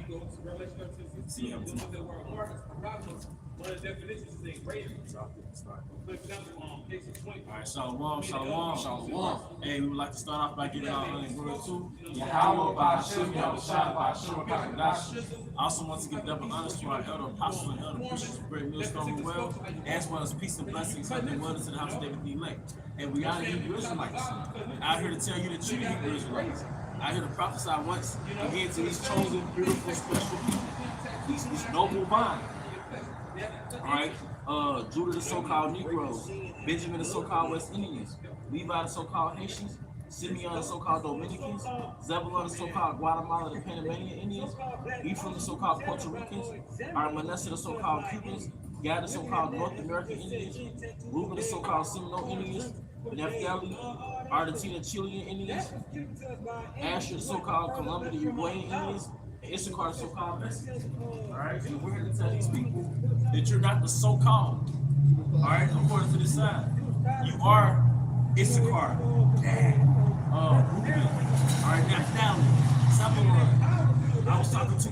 go to Revelation 16, the word heart, one of the definitions is a greater. For example, page 20. All right, shalom. Hey, we would like to start off by giving our word to Yahweh by Hashem, Yahushua by Hashem, Kakadash. I also want to give double honors to our elder apostles and elder preachers of Great Millstone Well, as well as peace and blessings and wonders to the house of David the elect. And we are the Hebrew Israelites. Out here to tell you that you're the Hebrew Israelites. Out here to prophesy once again to these chosen, beautiful, special people. These noble vine. Alright? Judah the so-called Negroes, Benjamin the so-called West Indians, Levi the so-called Haitians, Simeon the so-called Dominicans, Zebulon the so-called Guatemala the Panamanian Indians, Ephraim the so-called Puerto Ricans, Manasseh the so-called Cubans, Gad the so-called North American Indians, Reuben the so-called Seminole Indians, Naphtali, Argentina Chilean Indians, Asher the so-called Colombia the Uruguayan Indians, and Issachar the so-called Mexicans. Alright, and we're here to tell these people that you're not the so-called. Alright, according to this side. You are Issachar, Gad, Reuben, alright, Naphtali, Zebulon. I was talking to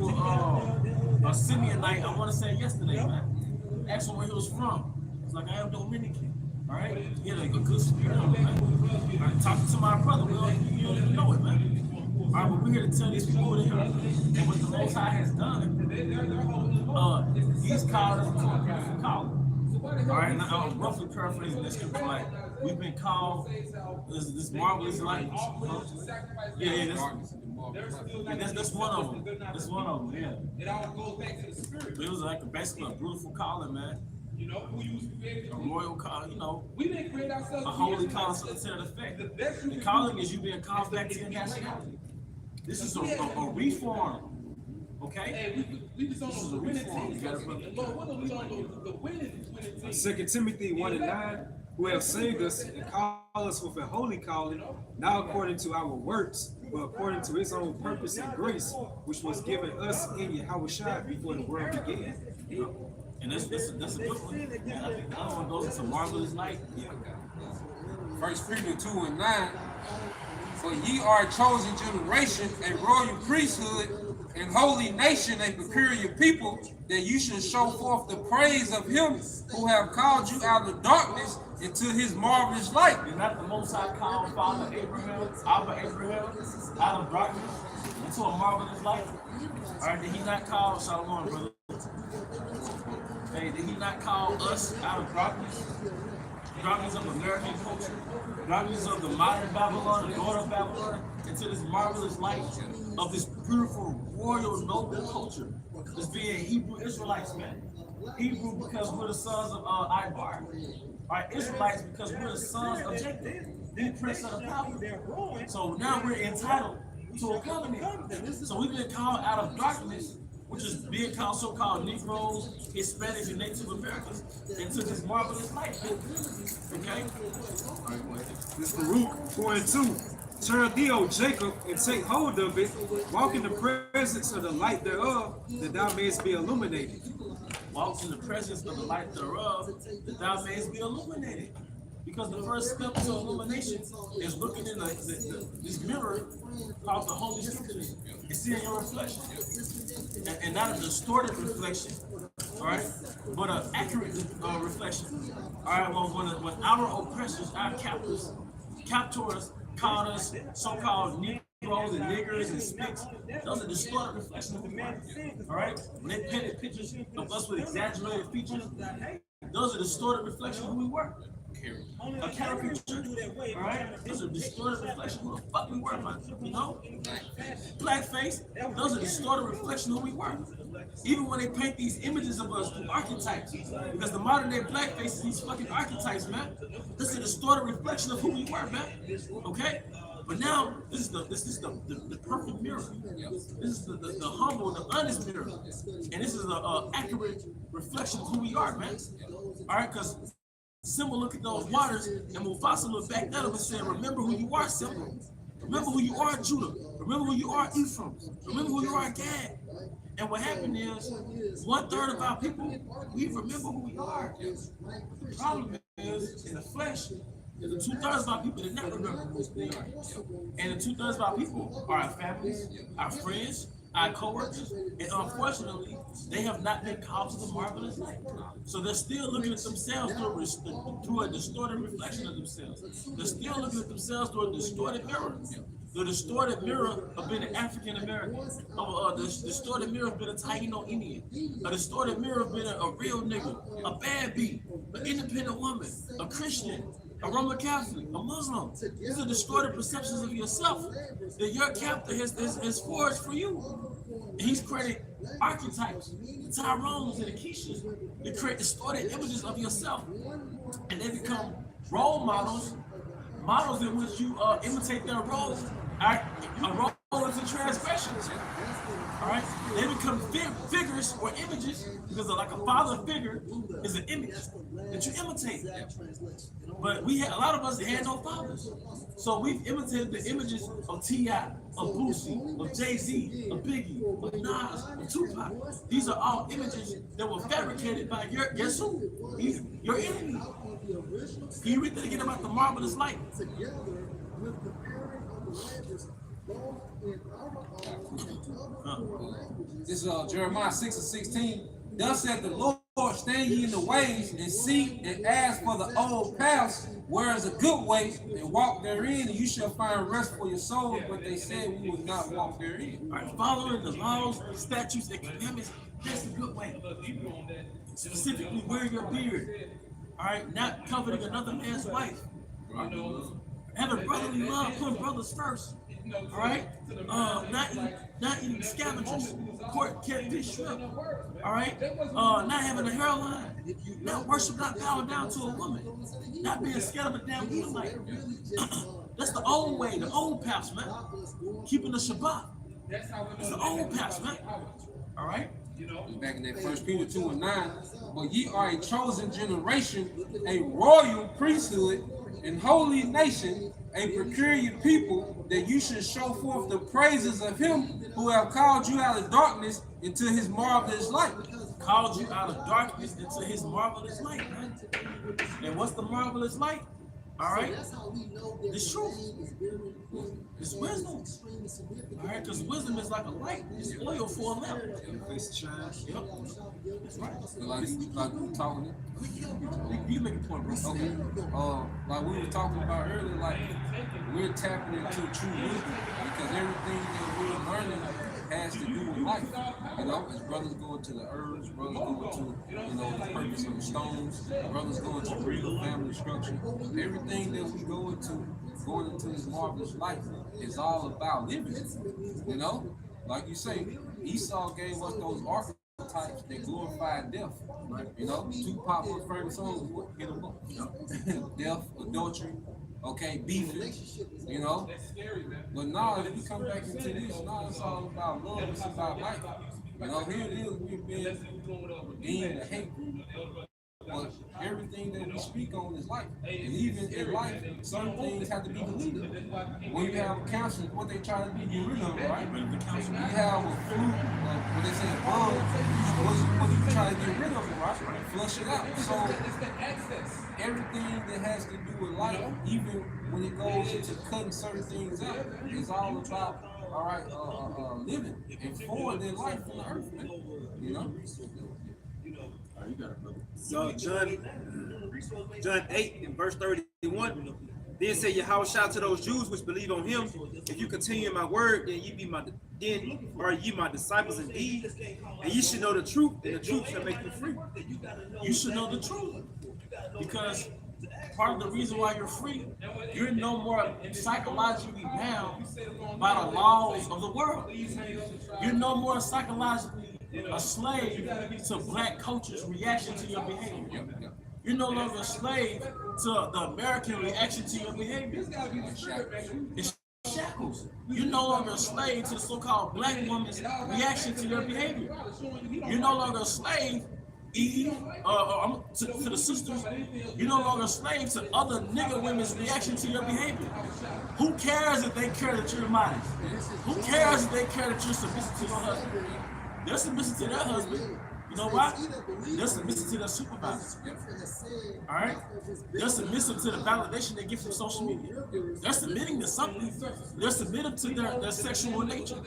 a Simeonite, I want to say yesterday, man. Asked him where he was from. He's like, I am Dominican. Alright? He had a good spirit on him, man. Alright, talking to my brother, well, you don't even know it, man. Alright, but we're here to tell these people over here and what the Most High has done. He's called us to a beautiful calling. Alright, and I'm roughly paraphrasing this scripture like we've been called this marvelous light. That's one of them. That's one of them, yeah. It all goes back to the spirit. It was like basically a beautiful calling, man. You know, who you was created, a royal call, you know, we didn't create ourselves, a holy calling to the effect. The calling is you being called back to your nationality. This is a reform. Okay? Hey, we just don't know the winning team. The winning 2 Timothy 1:9, who have saved us and called us with a holy calling, not according to our works, but according to his own purpose and grace, which was given us in Yahushua before the world began. And that's a good one. And I think the other one goes into marvelous light. Yeah. 1 Peter 2:9, for ye are a chosen generation, a royal priesthood, and holy nation, a peculiar people, that you should show forth the praise of him who have called you out of darkness into his marvelous light. Is not the Most High called Father Abraham, Abba Abraham, out of darkness into a marvelous light? All right, did he not call Shalom, brother? Hey, did he not call us out of darkness? Darkness of American culture, darkness of the modern Babylon, the daughter of Babylon, into this marvelous light of this beautiful, royal, noble culture. This being Hebrew Israelites, man. Hebrew because we're the sons of Ibar. Right? Israelites because we're the sons of Jacob, the prince of the power. So now we're entitled to a covenant. So we've been called out of darkness, which is being called so-called Negroes, Hispanics, and Native Americans, into this marvelous light. Okay? This Baruch 4:2. Turn thee, O Jacob, and take hold of it. Walk in the presence of the light thereof, that thou mayest be illuminated. Walk in the presence of the light thereof, that thou mayest be illuminated. Because the first step to illumination is looking in this mirror called the Holy Scripture and seeing your reflection. And not a distorted reflection, all right, but an accurate reflection. All right, well, when our oppressors, our captors called us so-called Negroes and niggers and spicks, those are distorted reflections of the mirror. All right, when they painted pictures of us with exaggerated features, those are distorted reflections of who we were. A caricature, all right? Those are distorted reflections of who the fuck we were, man. You know? Blackface, those are distorted reflections of who we were. Even when they paint these images of us through archetypes, because the modern day blackface is these fucking archetypes, man. This is a distorted reflection of who we were, man. Okay? But now, this is the perfect mirror. This is the humble, the honest mirror. And this is an accurate reflection of who we are, man. All right? Because Simba looked at those waters, and Mufasa looked back at him and said, remember who you are, Simba. Remember who you are, Judah. Remember who you are, Ephraim. Remember who you are, Gad. And what happened is, 1/3 of our people, we remember who we are. The problem is, in the flesh, the 2/3 of our people did not remember who they are. And the 2/3 of our people are our families, our friends, our co-workers, and unfortunately, they have not been called to the marvelous light. So they're still looking at themselves through a distorted reflection of themselves. They're still looking at themselves through a distorted mirror. The distorted mirror of being an African American, the distorted mirror of being a Taino Indian, a distorted mirror of being a real nigga, a bad bee, an independent woman, a Christian, a Roman Catholic, a Muslim. These are distorted perceptions of yourself that your captor has forged for you. And he's created archetypes, the Tyrones and the Keishas, that create distorted images of yourself. And they become role models in which you imitate their roles. A role is a transgression. All right, they become figures or images because like a father figure is an image that you imitate. But a lot of us had no fathers, so we've imitated the images of T.I., of Boosie, of Jay-Z, of Biggie, of Nas, of Tupac. These are all images that were fabricated by guess who? Your enemy. Can you read that again about the marvelous light? This is Jeremiah 6:16. Thus said the Lord, stand ye in the ways and see and ask for the old paths, where is a good way, and walk therein, and you shall find rest for your soul. But they said we will not walk therein. All right, following the laws, statutes, and commandments, that's a good way. Specifically, wear your beard. All right, not coveting another man's wife. Having brotherly love, putting brothers first. All right, not eating scavengers, pork, catfish, shrimp. All right, not having a hairline, not worship, not bowing down to a woman, not being scared of a damn Edomite. That's the old way, the old paths, man. Keeping the Shabbat. It's the old paths, man. All right. Back in that 1 Peter 2:9, but ye are a chosen generation, a royal priesthood, and holy nation, a peculiar people, that you should show forth the praises of him who have called you out of darkness into his marvelous light. Called you out of darkness into his marvelous light, man. And what's the marvelous light? All right, it's truth. It's wisdom. All right, because wisdom is like a light. It's oil for a lamp. Face shines. Yep. That's right. Like we talking. You make a point, bro. Okay. Like we were talking about earlier, like we're tapping into true wisdom because everything that we're learning has to do with life. You know, as brothers go into the herbs, brothers go into, the purpose of the stones, brothers go into real family structure. Everything that we go into, going into this marvelous life, is all about living. You know, like you say, Esau gave us those archetypes that glorified death. You know, two popular favorite songs, what hit them up? Death, adultery. Okay, beefing, you know. But now, if we come back into this, now it's all about love, it's about life. You know, here it is, we've been deemed a hate group. But everything that we speak on is life. And even in life, certain things have to be deleted. When you have cancer, what they try to do, get rid of, right? You have a flu, what they say, bug, what you try to get rid of, right? Flush it out. So everything that has to do with life, even when it goes into cutting certain things out, is all about, living and forwarding life on the earth, man. You know? You got it, brother. So John 8 and verse 31. Then said Yahushua to those Jews which believe on him, if you continue in my word, then are ye my disciples indeed, and ye should know the truth, and the truth shall make you free. You should know the truth. Because part of the reason why you're free, you're no more psychologically bound by the laws of the world. You're no more psychologically a slave to black culture's reaction to your behavior. You're no longer a slave to the American reaction to your behavior. It's shackles. You're no longer a slave to the so-called black woman's reaction to your behavior. You're no longer a slave to the sisters. You're no longer a slave to other nigger women's reaction to your behavior. Who cares if they care that you're modest? Who cares if they care that you're submissive to your husband? They're submissive to their husband. You know why? They're submissive to their supervisors. All right? They're submissive to the validation they get from social media. They're submitting to something. They're submitted to their sexual nature.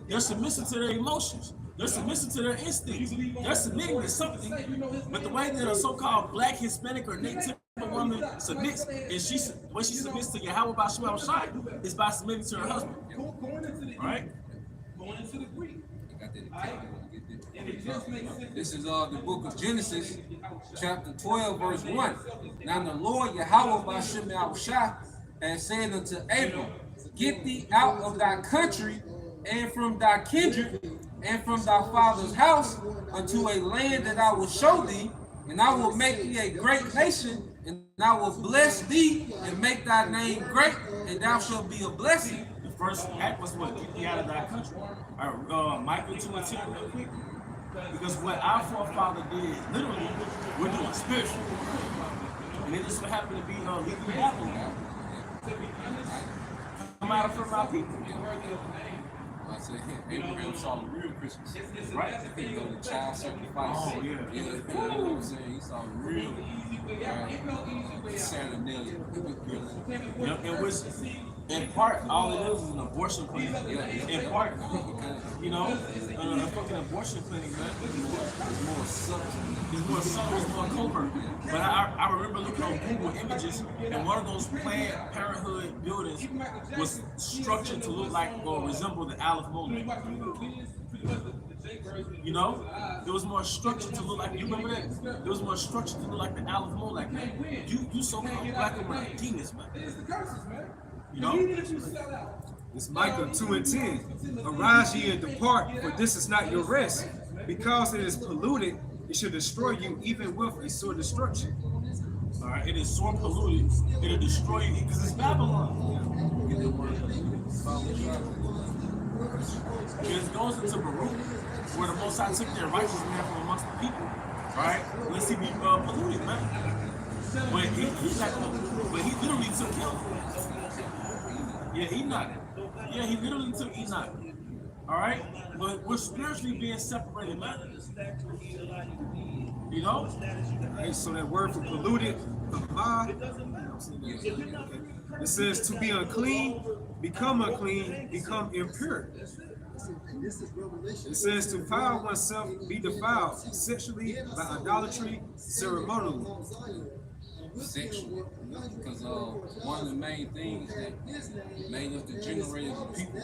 They're submissive to their emotions. They're submissive to their instincts. They're submitting to something. But the way that a so-called black, Hispanic, or native woman submits, is when she submits to Yahweh Bashua Shai, is by submitting to her husband. All right? This is the book of Genesis, chapter 12, verse 1. Now the Lord Yahweh Bashua Shai has said unto Abram, get thee out of thy country and from thy kindred and from thy father's house unto a land that I will show thee, and I will make thee a great nation, and I will bless thee and make thy name great, and thou shalt be a blessing. The first act was what? Get thee out of thy country. Micah 2:10 real quick. Because what our forefather did, literally, we're doing spiritually. And it just so happened to be leaving Babylon. Come out from our people. I said, Abraham saw the real Christmas. Right. He go to child sacrifice. Oh, yeah. You know what I'm saying? He saw the real Santa Nelly. And which, in part, all it is an abortion clinic. In part, you know, a fucking abortion clinic, man. It's more subtle. It's more subtle, it's more covert. But I remember looking on Google Images, and one of those Planned Parenthood buildings was structured to look like or resemble the Aleph Mole. You know, it was more structured to look like. You remember that? It was more structured to look like the Aleph Mole, like man. You so-called black woman are genius, man. You know. It's Micah 2:10. Arise ye and depart, for this is not your rest. Because it is polluted, it shall destroy you, even with a sore destruction. All right, it is sore polluted. It'll destroy you because it's Babylon. It goes into Baruch, where the Most High took their righteous man from amongst the people. Right? Let's see, be polluted, man. But he literally took him. Yeah, Enoch. Yeah, he literally took Enoch. All right, but we're spiritually being separated, man. You know. Right, so that word for polluted, it says to be unclean, become unclean, become impure. It says to defile oneself, be defiled sexually, by idolatry, ceremonially. Sexual, because one of the main things that made us the generators of people,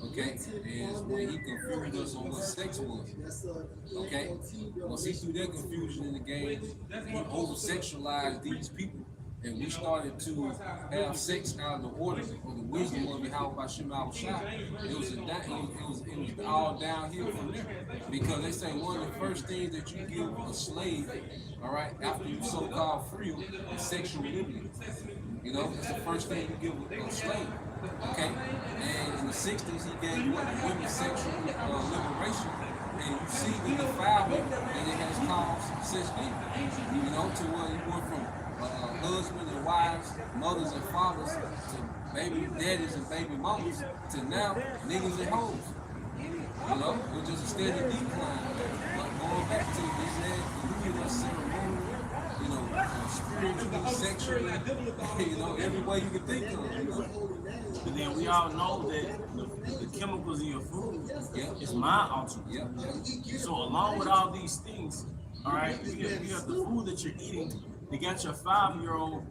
okay, is when he confused us on what sex was, okay. Once he threw that confusion in the game, he over-sexualized these people, and we started to have sex out of the order or the wisdom of Yahweh Bashim Al-Shai. It was all downhill from there, because they say one of the first things that you give a slave, all right, after you so-called free, is sexual liberty. You know, it's the first thing you give a slave. Okay? And in the 60s, he gave women sexual liberation. And you see the defilement that it has caused since then. You know, to where you went from husbands and wives, mothers and fathers, to baby daddies and baby mamas, to now niggas and hoes. You know, it was just a steady decline. But going back to this ceremony, you know, spiritually, sexually, you know, every way you can think of it. You know? But then we all know that the chemicals in your food is mind altering. So along with all these things, all right, you have the food that you're eating. They got your 5-year-old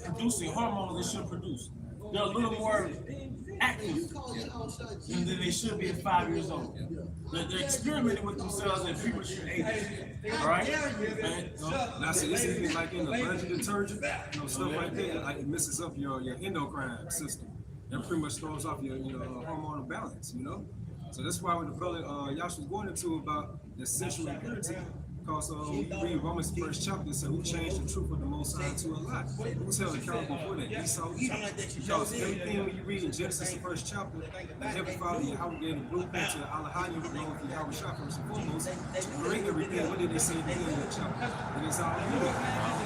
producing hormones they shouldn't produce. They're a little more active than they should be at 5 years old. They're experimenting with themselves at premature ages. All right? Now, see, this is like in the laundry detergent, you know, stuff like that. Like it messes up your endocrine system. That pretty much throws off your hormonal balance, you know. So that's why when the brother Yash was going into about the sexual impurity, because we read Romans 1st chapter, it said, who changed the truth of the Most High to a lie? Who's held accountable for that? Esau. Because everything when you read in Genesis, the 1st chapter, the Heavenly Father, Yahweh gave the blueprint to Allahayim, along with Yahweh Shah first and foremost, to create everything. What did they say in the beginning of the chapter? And it's all good.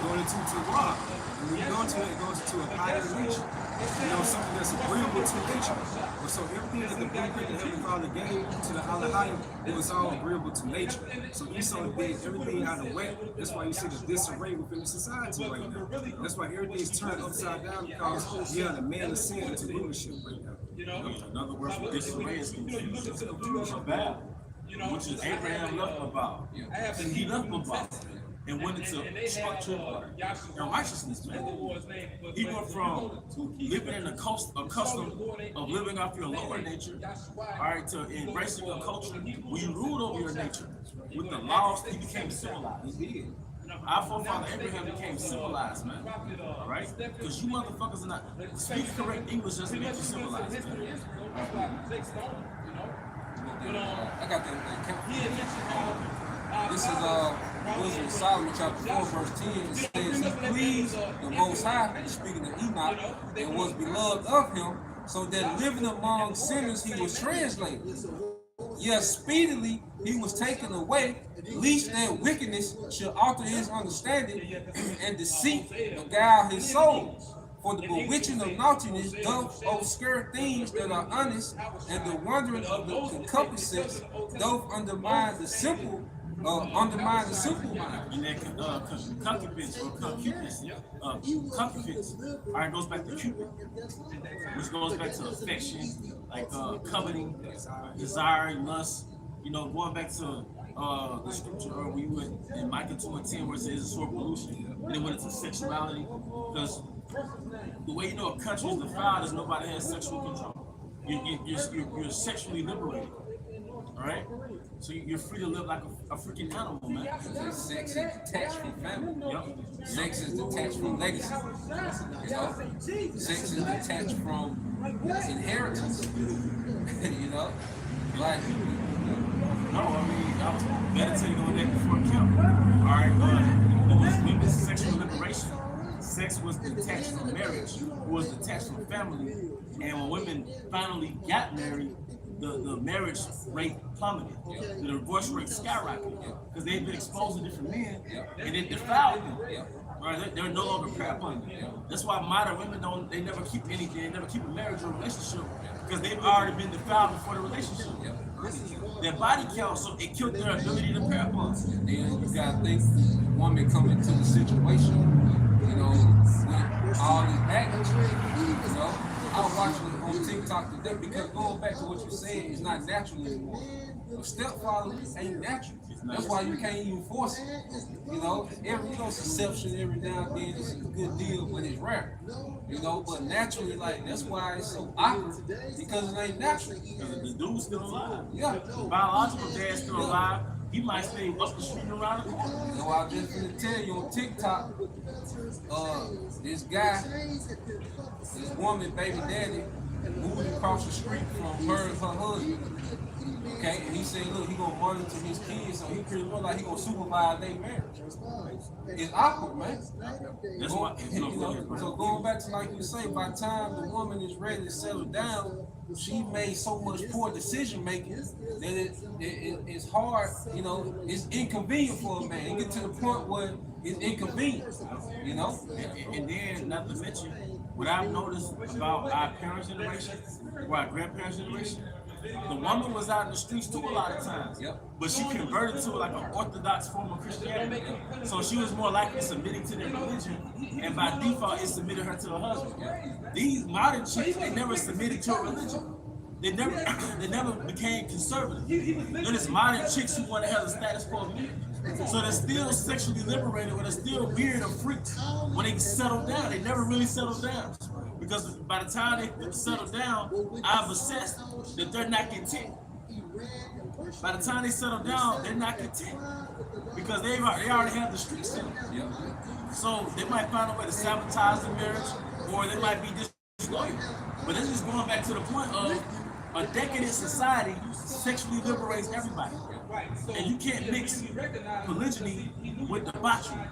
Going into Torah. And when you go into it, it goes into a higher nature. You know, something that's agreeable to nature. And so everything that the blueprint that Heavenly Father gave to the Elohim, it was all agreeable to nature. So Esau did everything out of whack. That's why you see the disarray within the society right now. That's why everything's turned upside down, because the man is sin into rulership right now. In other words, disarray is confusion, bad, which is Abraham left about. And he left about. And went into structure and righteousness, man. He went from living in the custom of living off your lower nature, all right, to embracing a culture where you ruled over your nature. With the laws, he became civilized. He did. Our forefather Abraham became civilized, man. All right? Because you motherfuckers are not speak correct English doesn't make you civilized, man. I got that. This is Wisdom of Solomon chapter 4 verse 10. It says he pleased the Most High, speaking of Enoch, and was beloved of him, so that living among sinners he was translated. Yes, speedily he was taken away, lest that wickedness should alter his understanding, and deceit beguile his soul. For the bewitching of naughtiness doth obscure things that are honest, and the wandering of the concupiscence doth undermine the simple mind. And that concupiscence or concupiscence, all right, goes back to Cupid, which goes back to affection, like coveting, desiring, lust. You know, going back to the scripture where we went in Micah 2:10, where it says sore pollution, and then went into sexuality, because the way you know a country is defiled is nobody has sexual control. You're sexually liberated. All right, so you're free to live like a freaking animal, man. Sex is detached from family. Yep. Sex is detached from legacy. You know, sex is detached from inheritance. You know, like. No, I mean I was meditating on that before camp. All right, it was women's sexual liberation. Sex was detached from marriage. It was detached from family, and when women finally got married, the marriage rate plummeted. The divorce rate skyrocketed because they've been exposed to different men and it defiled them. Right? They're no longer prayer upon them. That's why modern women they never keep anything, they never keep a marriage or a relationship because they've already been defiled before the relationship. Their body count, so it killed their ability to prayer upon. And then you gotta think the woman coming into the situation, you know, with all this baggage, you know. I was watching it on TikTok today because going back to what you said, it's not natural anymore. A stepfather ain't natural. That's why you can't even force it. You know, conception every now and then is a good deal, but it's rare. You know, but naturally, like that's why it's so awkward because it ain't natural. Because the dude's still alive. Yeah. The biological dad's still alive. He might stay up the street and around the corner. You know, I was just gonna tell you on TikTok, this guy, this woman, baby daddy, moved across the street from her and her husband. Okay, and he said, look, he gonna monitor his kids, so he pretty much like he gonna supervise their marriage. It's awkward, man. That's why. You know, so going back to like you say, by the time the woman is ready to settle down, she made so much poor decision making that it's hard. You know, it's inconvenient for a man. You get to the point where it's inconvenient. You know, and then not to mention what I've noticed about our parents' generation, or our grandparents' generation. The woman was out in the streets too a lot of times, but she converted to like an orthodox form of Christianity. So she was more likely submitting to their religion, and by default, it submitted her to her husband. These modern chicks, they never submitted to a religion. They never became conservative. They're just modern chicks who want to have the status quo of men. So they're still sexually liberated, but they're still weird and freaks when they settle down. They never really settle down. Because by the time they settle down, I've assessed that they're not content. By the time they settle down, they're not content. Because they already have the streets in them. So they might find a way to sabotage the marriage, or they might be disloyal. But this is going back to the point of a decadent society sexually liberates everybody. And you can't mix polygyny with debauchery.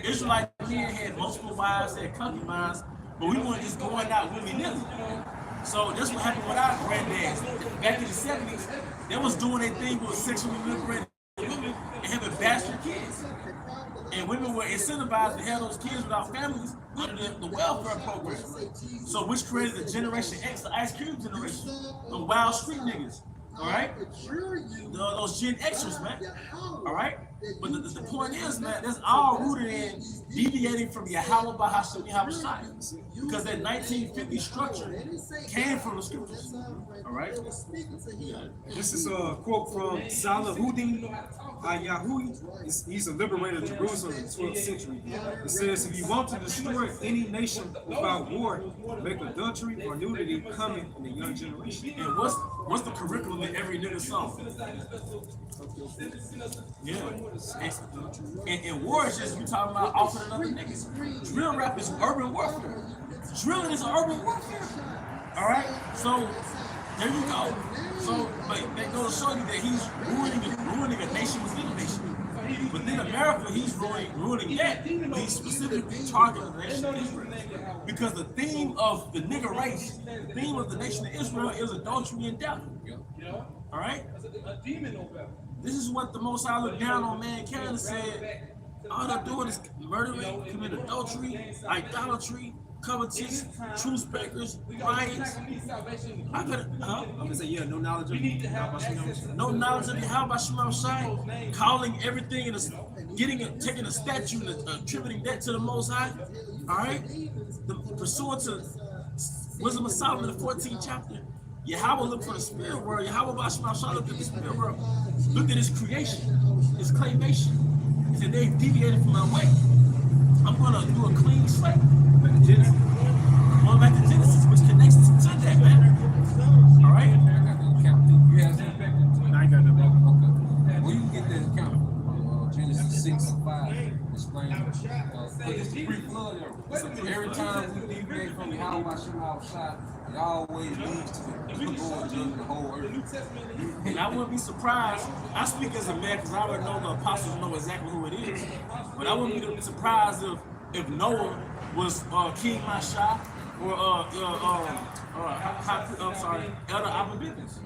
Israelite men had multiple wives, they had concubines, but we weren't just going out willy-nilly. So that's what happened with our granddads. Back in the 70s, they was doing their thing with sexually liberated women and having bastard kids. And women were incentivized to have those kids without families under the welfare program. So which created the Generation X, the Ice Cube generation, the wild street niggas. All right, those Gen Xers, man. All right, but the point is, man, that's all rooted in deviating from Yahweh Bahasham Yahushua, because that 1950 structure came from the scriptures. All right. This is a quote from Salahuddin Ayahui. He's a liberator of Jerusalem in the 12th century. It says, if you want to destroy any nation without war, make adultery or nudity coming in the young generation. And what's the curriculum in every nigga song? Yeah. And in war is just you talking about offering another niggas. Drill rap is urban warfare. Drilling is urban warfare. All right. So there you go. So that goes to show you that he's ruining a nation within a nation. Within America, he's ruining that. But he's specifically targeting the nation of Israel. Because the theme of the nigger race, the theme of the nation of Israel is adultery and death. All right? This is what the Most High looked down on mankind and said, all they're doing is murdering, commit adultery, idolatry, covetous, truth breakers, riots. I'm gonna say, yeah, no knowledge of Yahweh Shai, calling everything and taking a statue and attributing that to the Most High. All right, pursuant to Wisdom of Solomon, the 14th chapter. Yahweh looked for the spirit world. Yahweh Shai looked at the spirit world, looked at his creation, his claymation. He said they've deviated from my way. I'm gonna do a clean slate. Genesis. Going back to Genesis, which connects to that, man. All right? You have that? I got that. Okay. Well, you can get that account. Genesis 6 and 5 explains. But it's the pre-flood era. Every time we deviate from Yahweh Shai, it always leads to the Lord judging the whole earth. And I wouldn't be surprised. I speak as a man because I already know the apostles know exactly who it is. But I wouldn't be surprised if Noah was King Masha or Elder Abba Business.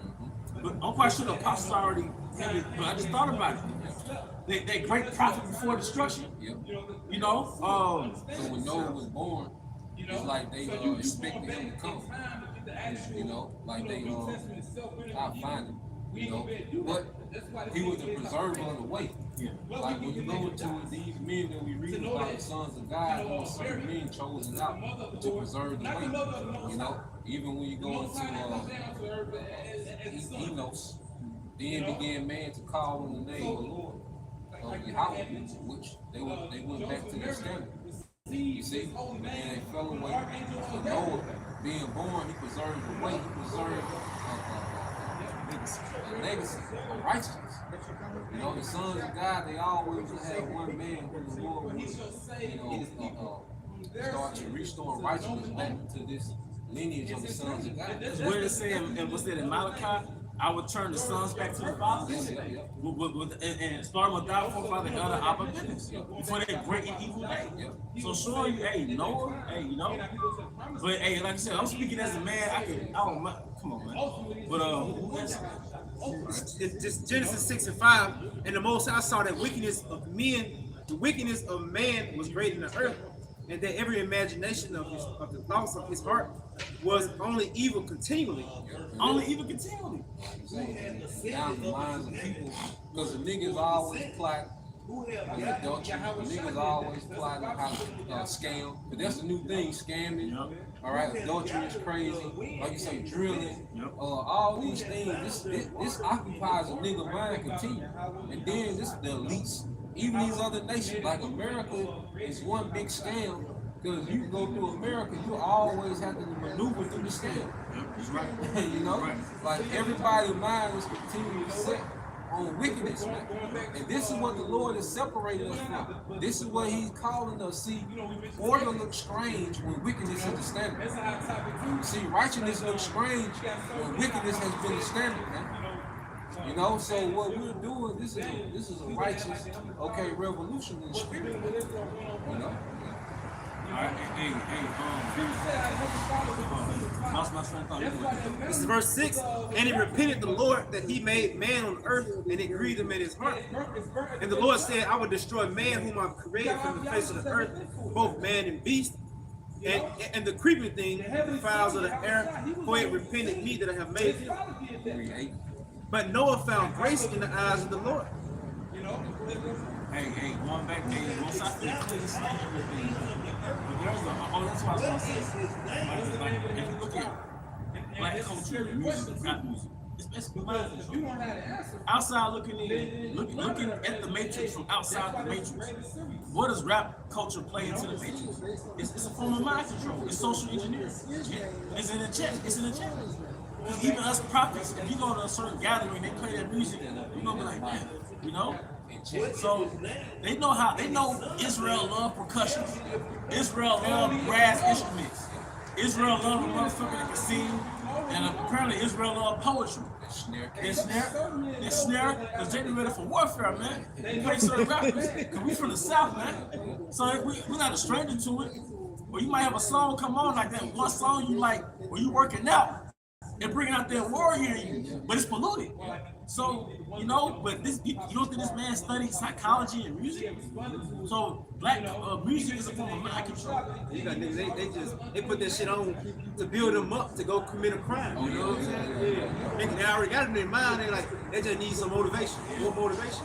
But I'm quite sure the apostles already had it, but I just thought about it. They great prophet before destruction. Yep. You know? So when Noah was born, it's like they expected him to come. You know, like they can't find him. You know, but he was the preserver of the way. Yeah. Like when you go into these men that we read about, the sons of God, those certain men chosen out to preserve the way. You know, even when you go into Enos, then began man to call on the name of the Lord of Yahweh, which they went back to their standard. You see, and they fell away. But Noah, being born, he preserved the way. He preserved a legacy of righteousness. You know, the sons of God, they always have one man who the Lord would, start to restore righteousness back to this lineage of the sons of God. Where it say, and what's that in Malachi? I would turn the sons back to the fathers, and starting with our forefather, Elder Abba Business, before that great and evil day. So sure, hey, Noah, hey, you know, but hey, like I said, I'm speaking as a man. I don't mind. Come on, man. But It's just Genesis 6 and 5, and the Most High saw that wickedness of men, the wickedness of man was great in the earth, and that every imagination of the thoughts of his heart was only evil continually. Only evil continually. Down the minds of people, because the niggas always plot adultery. The niggas always plotting how to scam. But that's the new thing, scamming. All right, adultery is crazy. Like you say, drilling. All these things. This occupies a nigga mind continually. And then this the elites. Even these other nations, like America, is one big scam. Because you go through America, you always have to maneuver through the scam. That's right. You know? Right. Like everybody's mind is continually set on wickedness, man. And this is what the Lord is separating us from. This is what He's calling us. See, order looks strange when wickedness is the standard. See, righteousness looks strange when wickedness has been the standard, man. You know, so what we're doing, this is a righteous, revolution in the spirit. You know? Lost my son. This is verse 6. And he repented the Lord that he made man on earth, and it grieved him in his heart. And the Lord said, I will destroy man whom I've created from the face of the earth, both man and beast, and the creeping thing, the fowls of the air, for it repented me that I have made it. But Noah found grace in the eyes of the Lord. Hey, going back, once I finish this everything, but there's that's what I was going to say. Like, if you look at black culture, music, rap music, it's basically mind control. Outside looking at the matrix from outside the matrix. What does rap culture play into the matrix? It's a form of mind control. It's social engineering. It's in a check. It's in a check. Even us prophets, if you go to a certain gathering, they play that music, you're gonna be like, man, you know? So they know Israel love percussion. Israel love brass instruments. Israel love a motherfucker that can sing. And apparently Israel love poetry. They snare, because they be ready for warfare, man. They play certain rappers, because we from the South, man. So we're not a stranger to it. Or you might have a song come on like that one song you like, when you working out, and bringing out that warrior in you, but it's polluted. So, you know, but you don't think this man studied psychology and music? So, black music is a form of mind control. You got niggas, they put that shit on to build them up to go commit a crime. You know what I'm saying? Yeah. They already got it in their mind. They just need some motivation, more motivation,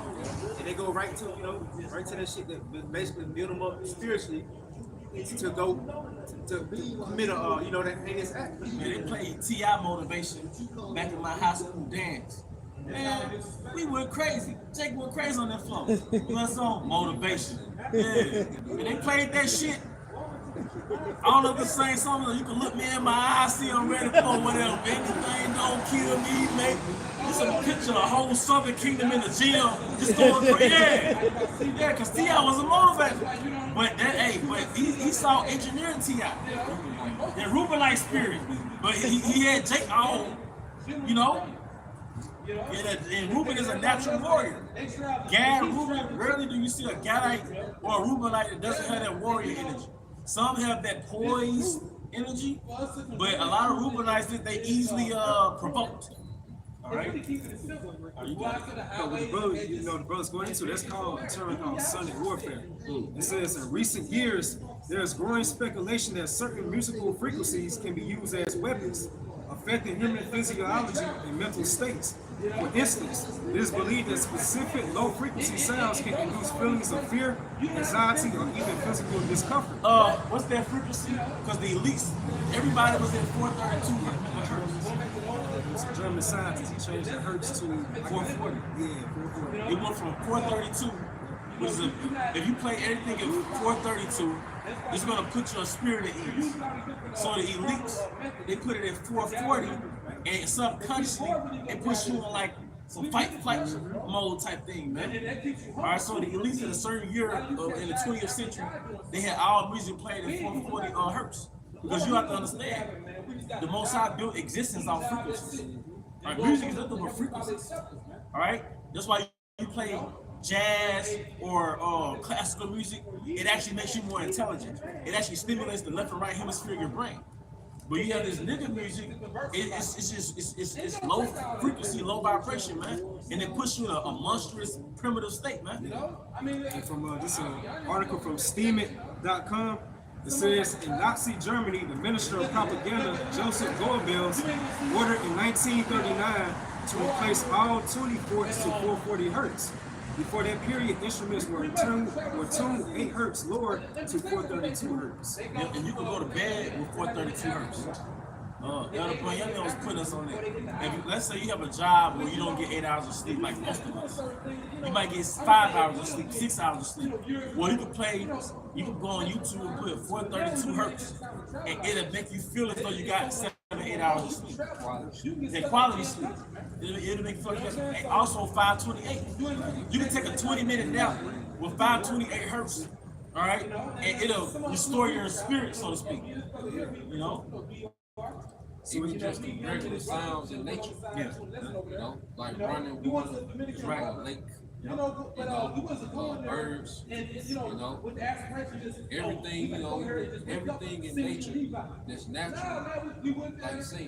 and they go right to that shit that basically build them up spiritually to go to commit a that heinous act. Yeah, they played T.I. motivation back in my high school dance. Man, we went crazy. Jake went crazy on that floor. That song, motivation. Yeah, and they played that shit. I don't know if it's the same song. You can look me in my eyes, see I'm ready for whatever. Anything don't kill me, mate. It's a picture of the whole Southern Kingdom in the gym, just going crazy. Yeah, because T.I. was a motivator. But he saw engineering T.I. and Ruben-like spirit. But he had Jake on, you know. And Ruben is a natural warrior. Gad, Ruben, rarely do you see a Gadite or a Rubenite that doesn't have that warrior energy. Some have that poised energy, but a lot of Rubenites, they easily provoked. All right. The brothers going into that's called a term called sonic warfare. It says in recent years there is growing speculation that certain musical frequencies can be used as weapons, affecting human physiology and mental states. For instance, it is believed that specific low-frequency sounds can induce feelings of fear, anxiety, or even physical discomfort. What's that frequency? Because the elites, everybody was in 432 hertz. Some German scientists, he changed the hertz to 440. Yeah, 440. It went from 432, which is if you play anything at 432, it's going to put your spirit at ease. So the elites, they put it at 440, and subconsciously, it puts you in like some fight-flight mode type thing, man. All right, so the elites in a certain year in the 20th century, they had all music played at 440 hertz. Because you have to understand, the Most High built existence on frequencies. All right, music is nothing but frequencies. All right, that's why you play jazz or classical music. It actually makes you more intelligent. It actually stimulates the left and right hemisphere of your brain. But you have this nigga music, it's low frequency, low vibration, man, and it puts you in a monstrous primitive state, man. And from this article from Steemit.com, it says in Nazi Germany, the Minister of Propaganda, Joseph Goebbels, ordered in 1939 to replace all tuning forks to 440 hertz. Before that period, instruments were tuned 8 hertz lower to 432 hertz. And you can go to bed with 432 hertz. Elder Point Young was putting us on that. Let's say you have a job where you don't get 8 hours of sleep like most of us. You might get 5 hours of sleep, 6 hours of sleep. Well, you can go on YouTube and put 432 hertz, and it'll make you feel as though you got 7 or 8 hours of sleep. And quality sleep. It'll make you feel like that. Also 528. You can take a 20-minute nap with 528 hertz, all right? And it'll restore your spirit, so to speak. You know? So we just regular sounds in nature. Yeah. You know, like running water, right, a lake. Birds, everything, everything in nature that's natural, like you say,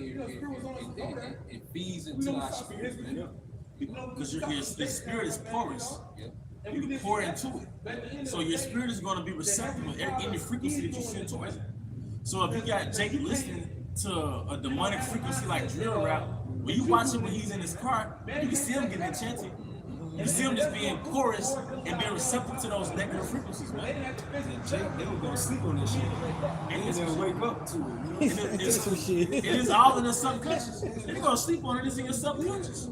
it feeds into our spirit, man. Because your spirit is porous. You can pour into it. So your spirit is going to be receptive of any frequency that you send towards it. So if you got Jake listening to a demonic frequency like drill rap, when you watch him when he's in his car, you can see him getting enchanted. You see him just being porous and being receptive to those negative frequencies, man. And Jake, they were gonna sleep on this shit. And then wake up to it. It is all in the subconscious. You're gonna sleep on it, it's in your subconscious.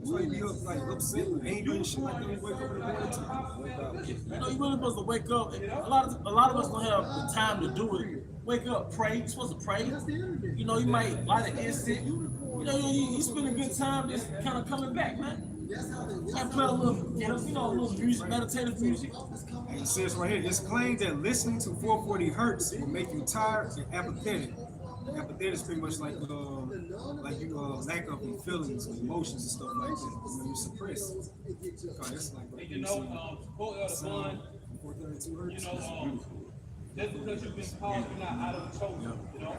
So you be like upset, angry and shit like that. You wake up in the morning time. You know, you're really supposed to wake up. A lot of us don't have the time to do it. Wake up, pray. You're supposed to pray. You know, you might light an incense. You know, you spend a good time just kind of coming back, man. I play a little, a little music, meditative music. And it says right here, it's claimed that listening to 440 hertz will make you tired and apathetic. Apathetic is pretty much like lack of feelings, emotions and stuff like that. You know, you suppress. That's like You know, 432 hertz. Just because you've been called, you're not out of the chosen. You know.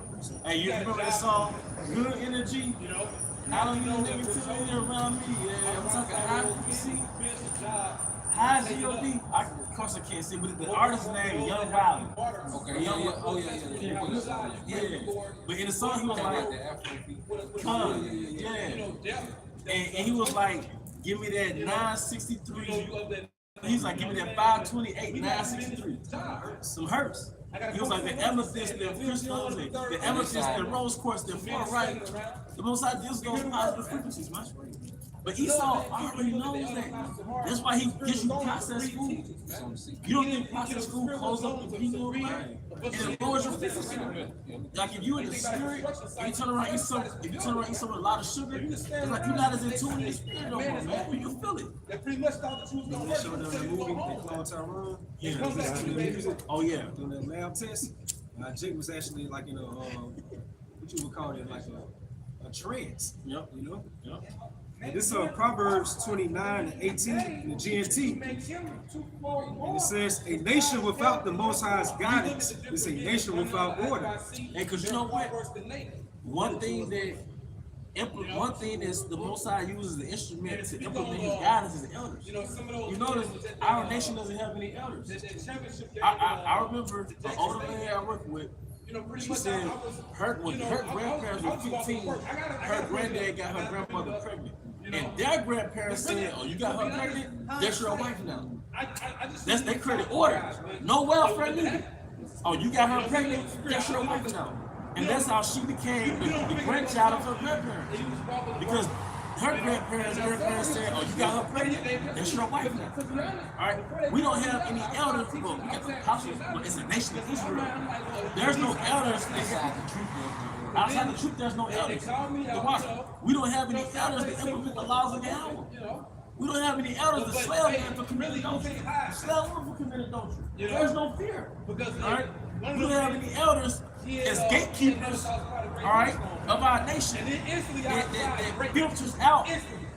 Hey, you remember that song, Good Energy? You know. I don't know negativity around me. Yeah, I'm talking high frequency. High GOD. Of course I can't see, but the artist's name Young Wiley. Okay, yeah. But in the song he was like, and he was like, give me that 963. He's like, give me that 528, 963. Some hertz. He was like, the amethyst, the crystals, the amethyst, the rose quartz, the fluorite. The most ideas go positive frequencies, man. But Esau already knows that. That's why he gives you processed food. You don't get processed food, close up the pineal gland, and it lowers your frequency. Like if you in the spirit, and you turn around and eat some, if you turn around and eat some with a lot of sugar, it's like you're not as in tune in the spirit no more, man. But you feel it. They pretty much thought that you was gonna They showed them the movie, they called Tyrone. Yeah. Oh yeah. Doing that lab test. Jake was actually like in a, what you would call it, like a trance. Yep. You know? Yep. And this is Proverbs 29 and 18 in the GNT. And it says, a nation without the Most High's guidance is a nation without order. Hey, cause you know what? One thing is the Most High uses the instrument to implement His guidance is the elders. You notice our nation doesn't have any elders. I remember the older lady I worked with. She said her grandparents were 15. Her granddad got her grandmother pregnant, and their grandparents said, "Oh, you got her pregnant? That's your wife now." They created order. No welfare needed. Oh, you got her pregnant? That's your wife now. And that's how she became the grandchild of her grandparents. Because her grandparents said, "Oh, you got her pregnant? That's your wife now." All right. We don't have any elders. Well, we got the apostles, but it's a nation of Israel. There's no elders. Outside the truth, there's no elders. We don't have any elders to implement the laws of Yahweh. We don't have any elders to slay a man for committing adultery. Slay a woman for committing adultery. There's no fear. All right. We don't have any elders as gatekeepers, all right, of our nation that filters out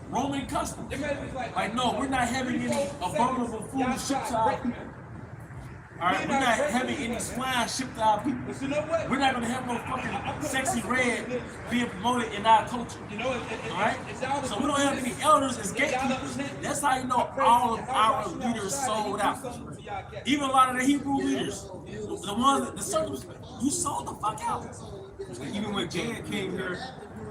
Roman customs. Like, no, we're not having any abominable food shipped to our people. All right, we're not having any swine shipped to our people. We're not gonna have no fucking sexy red being promoted in our culture. All right, so we don't have any elders as gatekeepers. That's how you know all of our leaders sold out. Even a lot of the Hebrew leaders, the ones that the circumspect, you sold the fuck out. Even when Jan came here,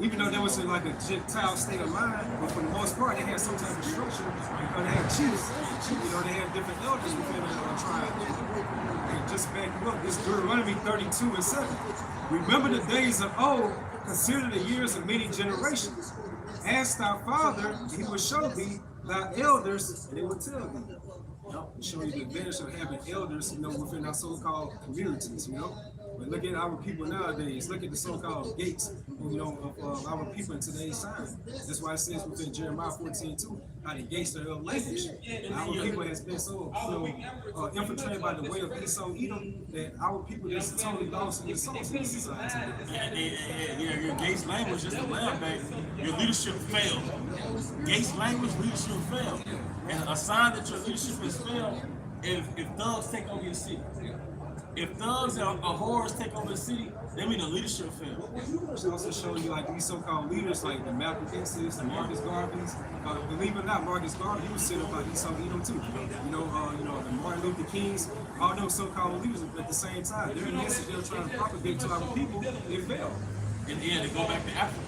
even though there was like a Gentile state of mind, but for the most part, they had some type of structure. They had chiefs, they had different elders within the tribe. And just back up, this Deuteronomy 32 and 7. Remember the days of old, consider the years of many generations. Ask thy father, and he will show thee thy elders, and they will tell thee. To show you the advantage of having elders, within our so-called communities, But look at our people nowadays. Look at the so-called gates, of our people in today's time. That's why it says within Jeremiah 14:2, how the gates are of language. Our people has been so infiltrated by the way of Esau Edom that our people is totally lost in the sauce in society. Yeah, your Gates language is the land bank. Your leadership failed. Gates language, leadership failed. And a sign that your leadership has failed if thugs take over your city. If thugs or whores take over the city, that means the leadership failed. It's also showing you like these so-called leaders like the Malcolm X's, the Marcus Garveys. Believe it or not, Marcus Garvey, he was set up by Esau Edom too. The Martin Luther Kings, all those so-called leaders at the same time. Their message they were trying to propagate to our people, it failed. And yeah, they go back to Africa.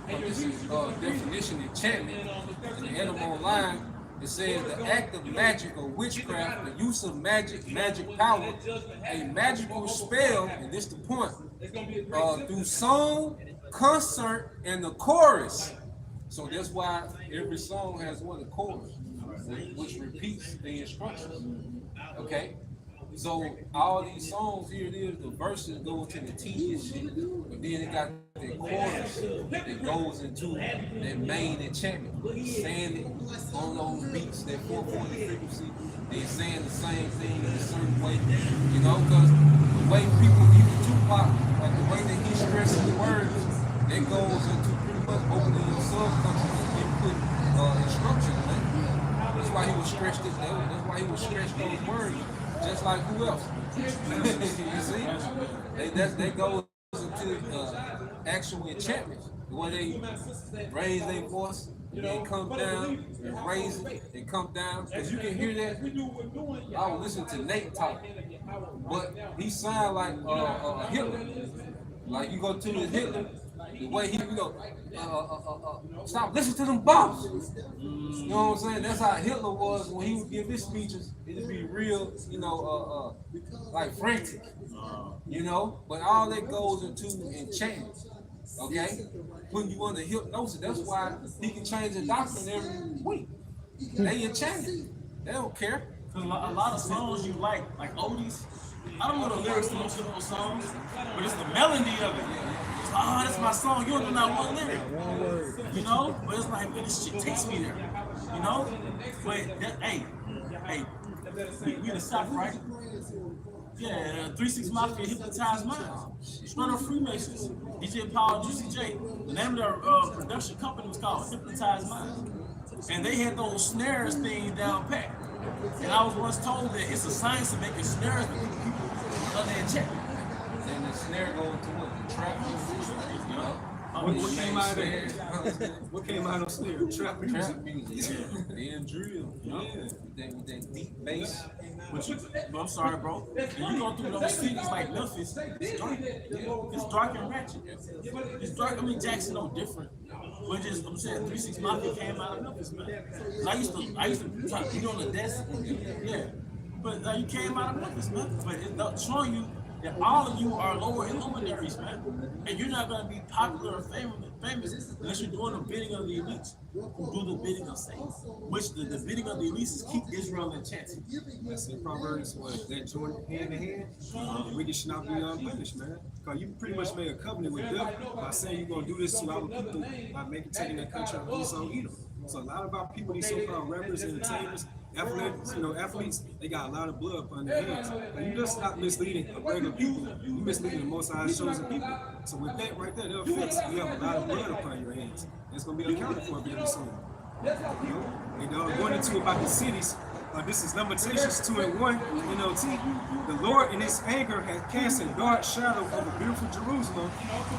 But This is definition enchantment. In the animal line, it says the act of magic or witchcraft, the use of magic power, a magical spell, and this the point, through song, concert, and the chorus. So that's why every song has one, the chorus, which repeats the instructions. Okay? So all these songs, here it is, the verses go into the T and shit, but then it got the chorus that goes into that main enchantment. Saying it on those beats, that 440 frequency, they're saying the same thing in a certain way, because the way people, even Tupac, like the way that he stresses the words, that goes into pretty much opening your subconscious and input instructions, man. That's why he would stretch this, that's why he would stretch those words. Just like who else? You see? That goes into actual enchantments. When they raise their voice, and come down, and raise it, and come down. Because you can hear that. I was listening to Nate talk, but he sound like Hitler. Like you go to the Hitler, the way he stop listening to them bombs. You know what I'm saying? That's how Hitler was when he would give his speeches. It'd be real, like frantic, But all that goes into enchantment, okay? Putting you under hypnosis. That's why he can change the doctrine every week. They enchanted. They don't care. Because a lot of songs you like oldies, I don't know the lyrics to most of those songs, but it's the melody of it. It's like, oh, that's my song. You don't know not one lyric. But it's like, man, this shit takes me there. But that, hey, we the South, right? Yeah, 3-6 Mafia hypnotized minds. Straight up Freemasons. DJ Paul, Juicy J. The name of their production company was called Hypnotized Minds. And they had those snares things down pat. And I was once told that it's a science of making snares to keep people under enchantment. And the snare goes to what? The trap music, What came out of that? What came out of snare? Trap music. Trap music, yeah. And drill, with that deep bass. But I'm sorry, bro. When you go through those cities like Memphis, it's dark. It's dark and ratchet. It's dark. I mean, Jackson no different. But I'm saying 3-6 Mafia came out of Memphis, man. I used to try to be on the desk. Yeah. But you came out of Memphis, man. But it's showing you that all of you are lower luminaries, man. And you're not going to be popular or famous unless you're doing the bidding of the elites who do the bidding of Satan. Which the bidding of the elites is keep Israel enchanted. That's in Proverbs, that join hand in hand, the wicked should not be unpunished, man. Because you pretty much made a covenant with them by saying you're going to do this to our people by taking that country of Esau Edom. So a lot of our people, these so-called rappers, entertainers, athletes, they got a lot of blood upon their hands. And you just not misleading a regular people, you misleading the Most High's chosen people. So with that right there, they'll fix you have a lot of blood upon your hands. It's going to be accounted for very soon. And going into about the cities, this is Lamentations 2:1 NLT. The Lord in his anger has cast a dark shadow over beautiful Jerusalem.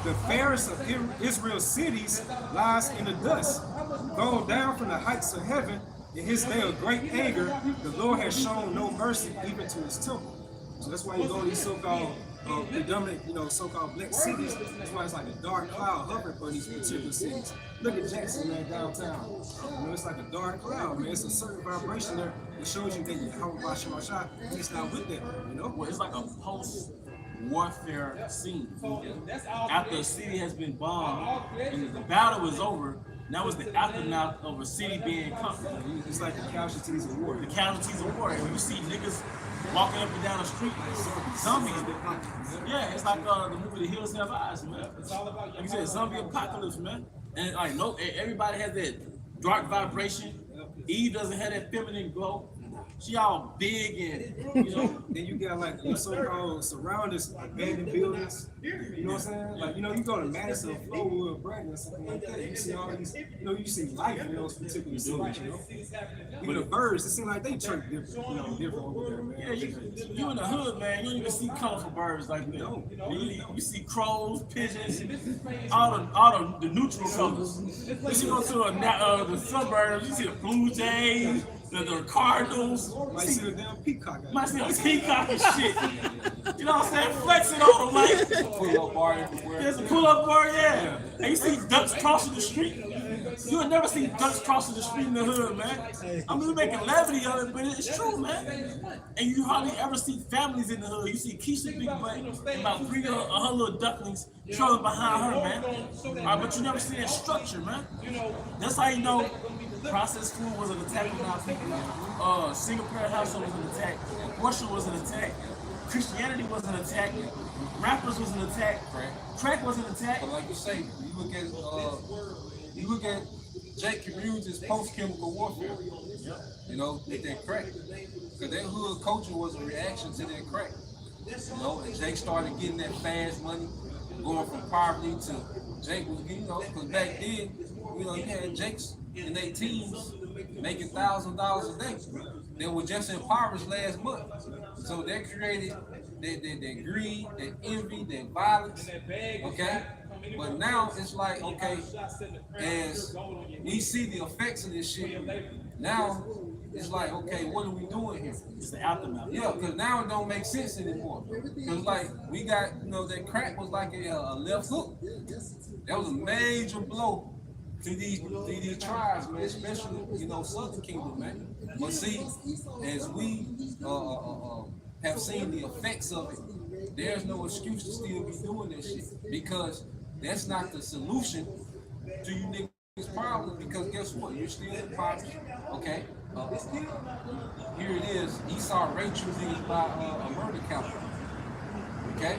The fairest of Israel's cities lies in the dust. Gone down from the heights of heaven, in his day of great anger, the Lord has shown no mercy even to his temple. So that's why you go to these so-called predominant, so-called black cities. That's why it's like a dark cloud hovering for these particular cities. Look at Jackson, man, downtown. It's like a dark cloud, man. It's a certain vibration there that shows you that he's not with that, Well, it's like a post-warfare scene. After a city has been bombed and the battle is over, now it's the aftermath of a city being conquered. It's like the casualties of war. The casualties of war. And you see niggas walking up and down the street like zombies. Yeah, it's like the movie The Hills Have Eyes, man. It's all about Like you said, zombie apocalypse, man. And like no, everybody has that dark vibration. Eve doesn't have that feminine glow. She all big and Then you got like the so-called surroundings, abandoned buildings. You know what I'm saying? Like, you go to Madison, Flowood, Brandon, something like that. You see all these, you see life in those particular buildings, But the birds, it seems like they chirp different, different over there, man. yeah, you in the hood, man. You don't even see colorful birds like that. You see crows, pigeons, all the neutral colors. When you go to the suburbs, you see the blue jays. The Cardinals. Might see the damn peacock. Might see a peacock and shit. You know what I'm saying? Flexing on them, like. Pull-up bar everywhere. There's a pull-up bar, yeah. And you see ducks crossing the street. You would never see ducks crossing the street in the hood, man. I mean, we're making levity of it, but it's true, man. And you hardly ever see families in the hood. You see Keisha Big Butt and about 3 of her little ducklings trailing behind her, man. But you never see that structure, man. That's how you know processed food was an attack on our people. Single parent household was an attack. Abortion was an attack. Christianity was an attack. Rappers was an attack. Crack was an attack. But like you say, you look at Jake Community's post-chemical warfare. With that crack. Because that hood culture was a reaction to that crack. And Jake started getting that fast money, going from poverty to Jake was getting, because back then, you had Jakes in their teens making $1,000 a day. They were just impoverished last month. So that created that greed, that envy, that violence. Okay? But now it's like, okay, as we see the effects of this shit, now it's like, okay, what are we doing here? It's the aftermath. Yeah, because now it don't make sense anymore. Because like we got, that crack was like a left hook. That was a major blow to these tribes, man, especially Southern Kingdom, man. But see, as we have seen the effects of it, there's no excuse to still be doing this shit, because that's not the solution to you niggas' problem. Because guess what? You're still in poverty. Okay. Here it is. Esau Rachel is by a murder capital. Okay.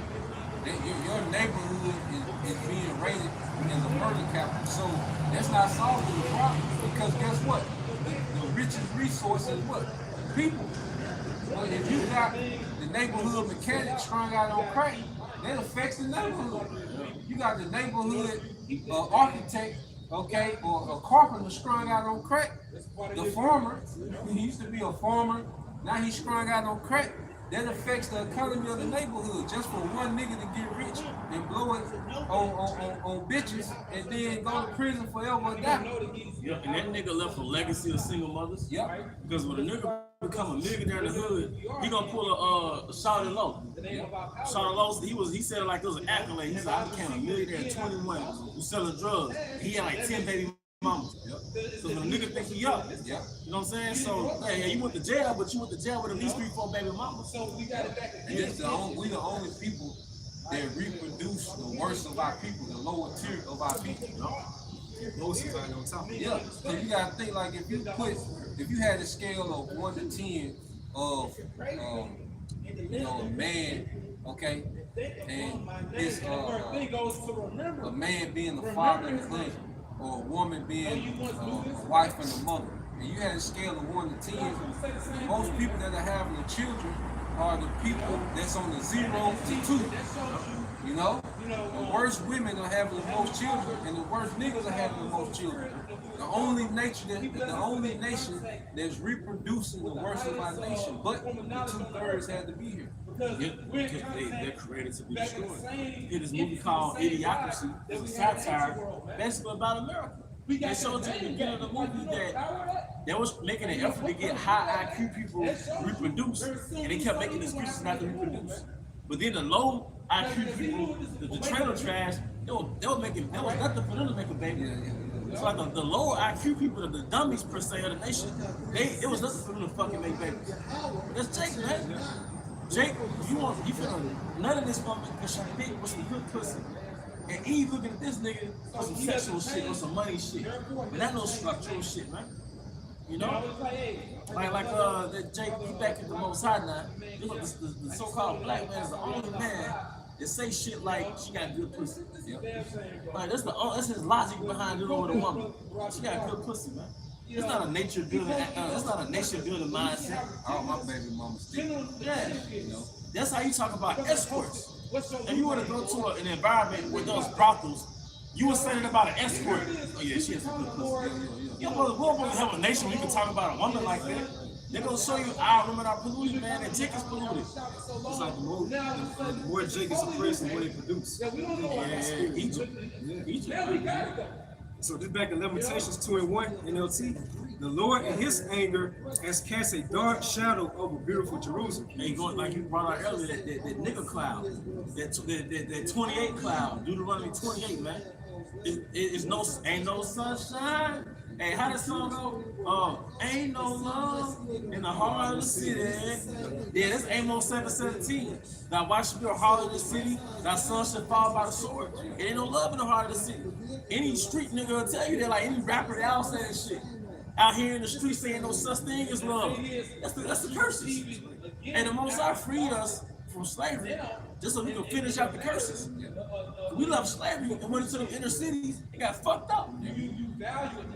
Your neighborhood is being rated as a murder capital. So that's not solving the problem, because guess what? The richest resource is what? People. But if you got the neighborhood mechanic strung out on crack, that affects the neighborhood. You got the neighborhood architect, okay, or a carpenter strung out on crack. The farmer, he used to be a farmer, now he's strung out on crack. That affects the economy of the neighborhood, just for one nigga to get rich and blow it on bitches and then go to prison forever and die. Yeah, and that nigga left a legacy of single mothers. Yeah. Because when a nigga become a millionaire in the hood, he gonna pull a Shawty Low. Shawty Low, he said it like it was an accolade. He said, I became a millionaire at 21 who's selling drugs. He had like 10 baby mamas. So when a nigga think he up, you know what I'm saying? So hey, you went to jail, but you went to jail with at least 3-4 baby mamas. So we got it back. And we the only people that reproduce the worst of our people, the lower tier of our people. Most of on top. Yeah, so you gotta think, like, if you had a scale of 1 to 10 of a man, okay, and this a man being the father of the family, or a woman being a wife and a mother, and you had a scale of 1 to 10, most people that are having the children are the people that's on the 0 to 2. The worst women are having the most children, and the worst niggas are having the most children. The only nation that's reproducing the worst of our nation, but the 2/3 had to be here. Because they're created to be destroyed. In this movie called Idiocracy, it's a satire basically about America. They showed you at the beginning of the movie that they was making an effort to get high IQ people reproduce, and they kept making excuses not to reproduce. But then the low IQ people, the trailer trash, they was nothing for them to make a baby. It's like the lower IQ people, the dummies per se of the nation, it was nothing for them to fucking make babies. That's Jake, man. Jake, you feel none of this woman because she big with some good pussy. And Eve looking at this nigga for some sexual shit or some money shit. But that no structural shit, man. You know? Like that Jake, he back at the Most High now. You know, the so-called black man is the only man that say shit like she got good pussy. Like that's his logic behind dealing with a woman. She got good pussy, man. It's not a nature building. It's not a nation building mindset. All my baby mamas stick. Yeah, that's how you talk about escorts. If you want to go to an environment with those brothels, you were saying about an escort. Oh yeah, she has a good pussy. You know, we don't want to have a nation where you can talk about a woman like that. They're gonna show you our women are polluted, man, and Jake is polluted. It's like the more Jake is oppressed, the more they produce. Yeah, Egypt. So this back in Lamentations 2:1 NLT. The Lord in his anger has cast a dark shadow over beautiful Jerusalem. Ain't going like you brought out earlier, that nigga cloud, that 28 cloud, Deuteronomy 28, man. Ain't no sunshine. Hey, how that song go? Ain't no love in the heart of the city. Yeah, that's Amos 7:17. Now watch your heart of the city, thy son shall fall by the sword. It ain't no love in the heart of the city. Any street nigga will tell you that, like any rapper that all say that shit. Out here in the street saying no such thing as love. That's the curses. And the Most High freed us from slavery just so we can finish out the curses. We love slavery and went into the inner cities and got fucked up.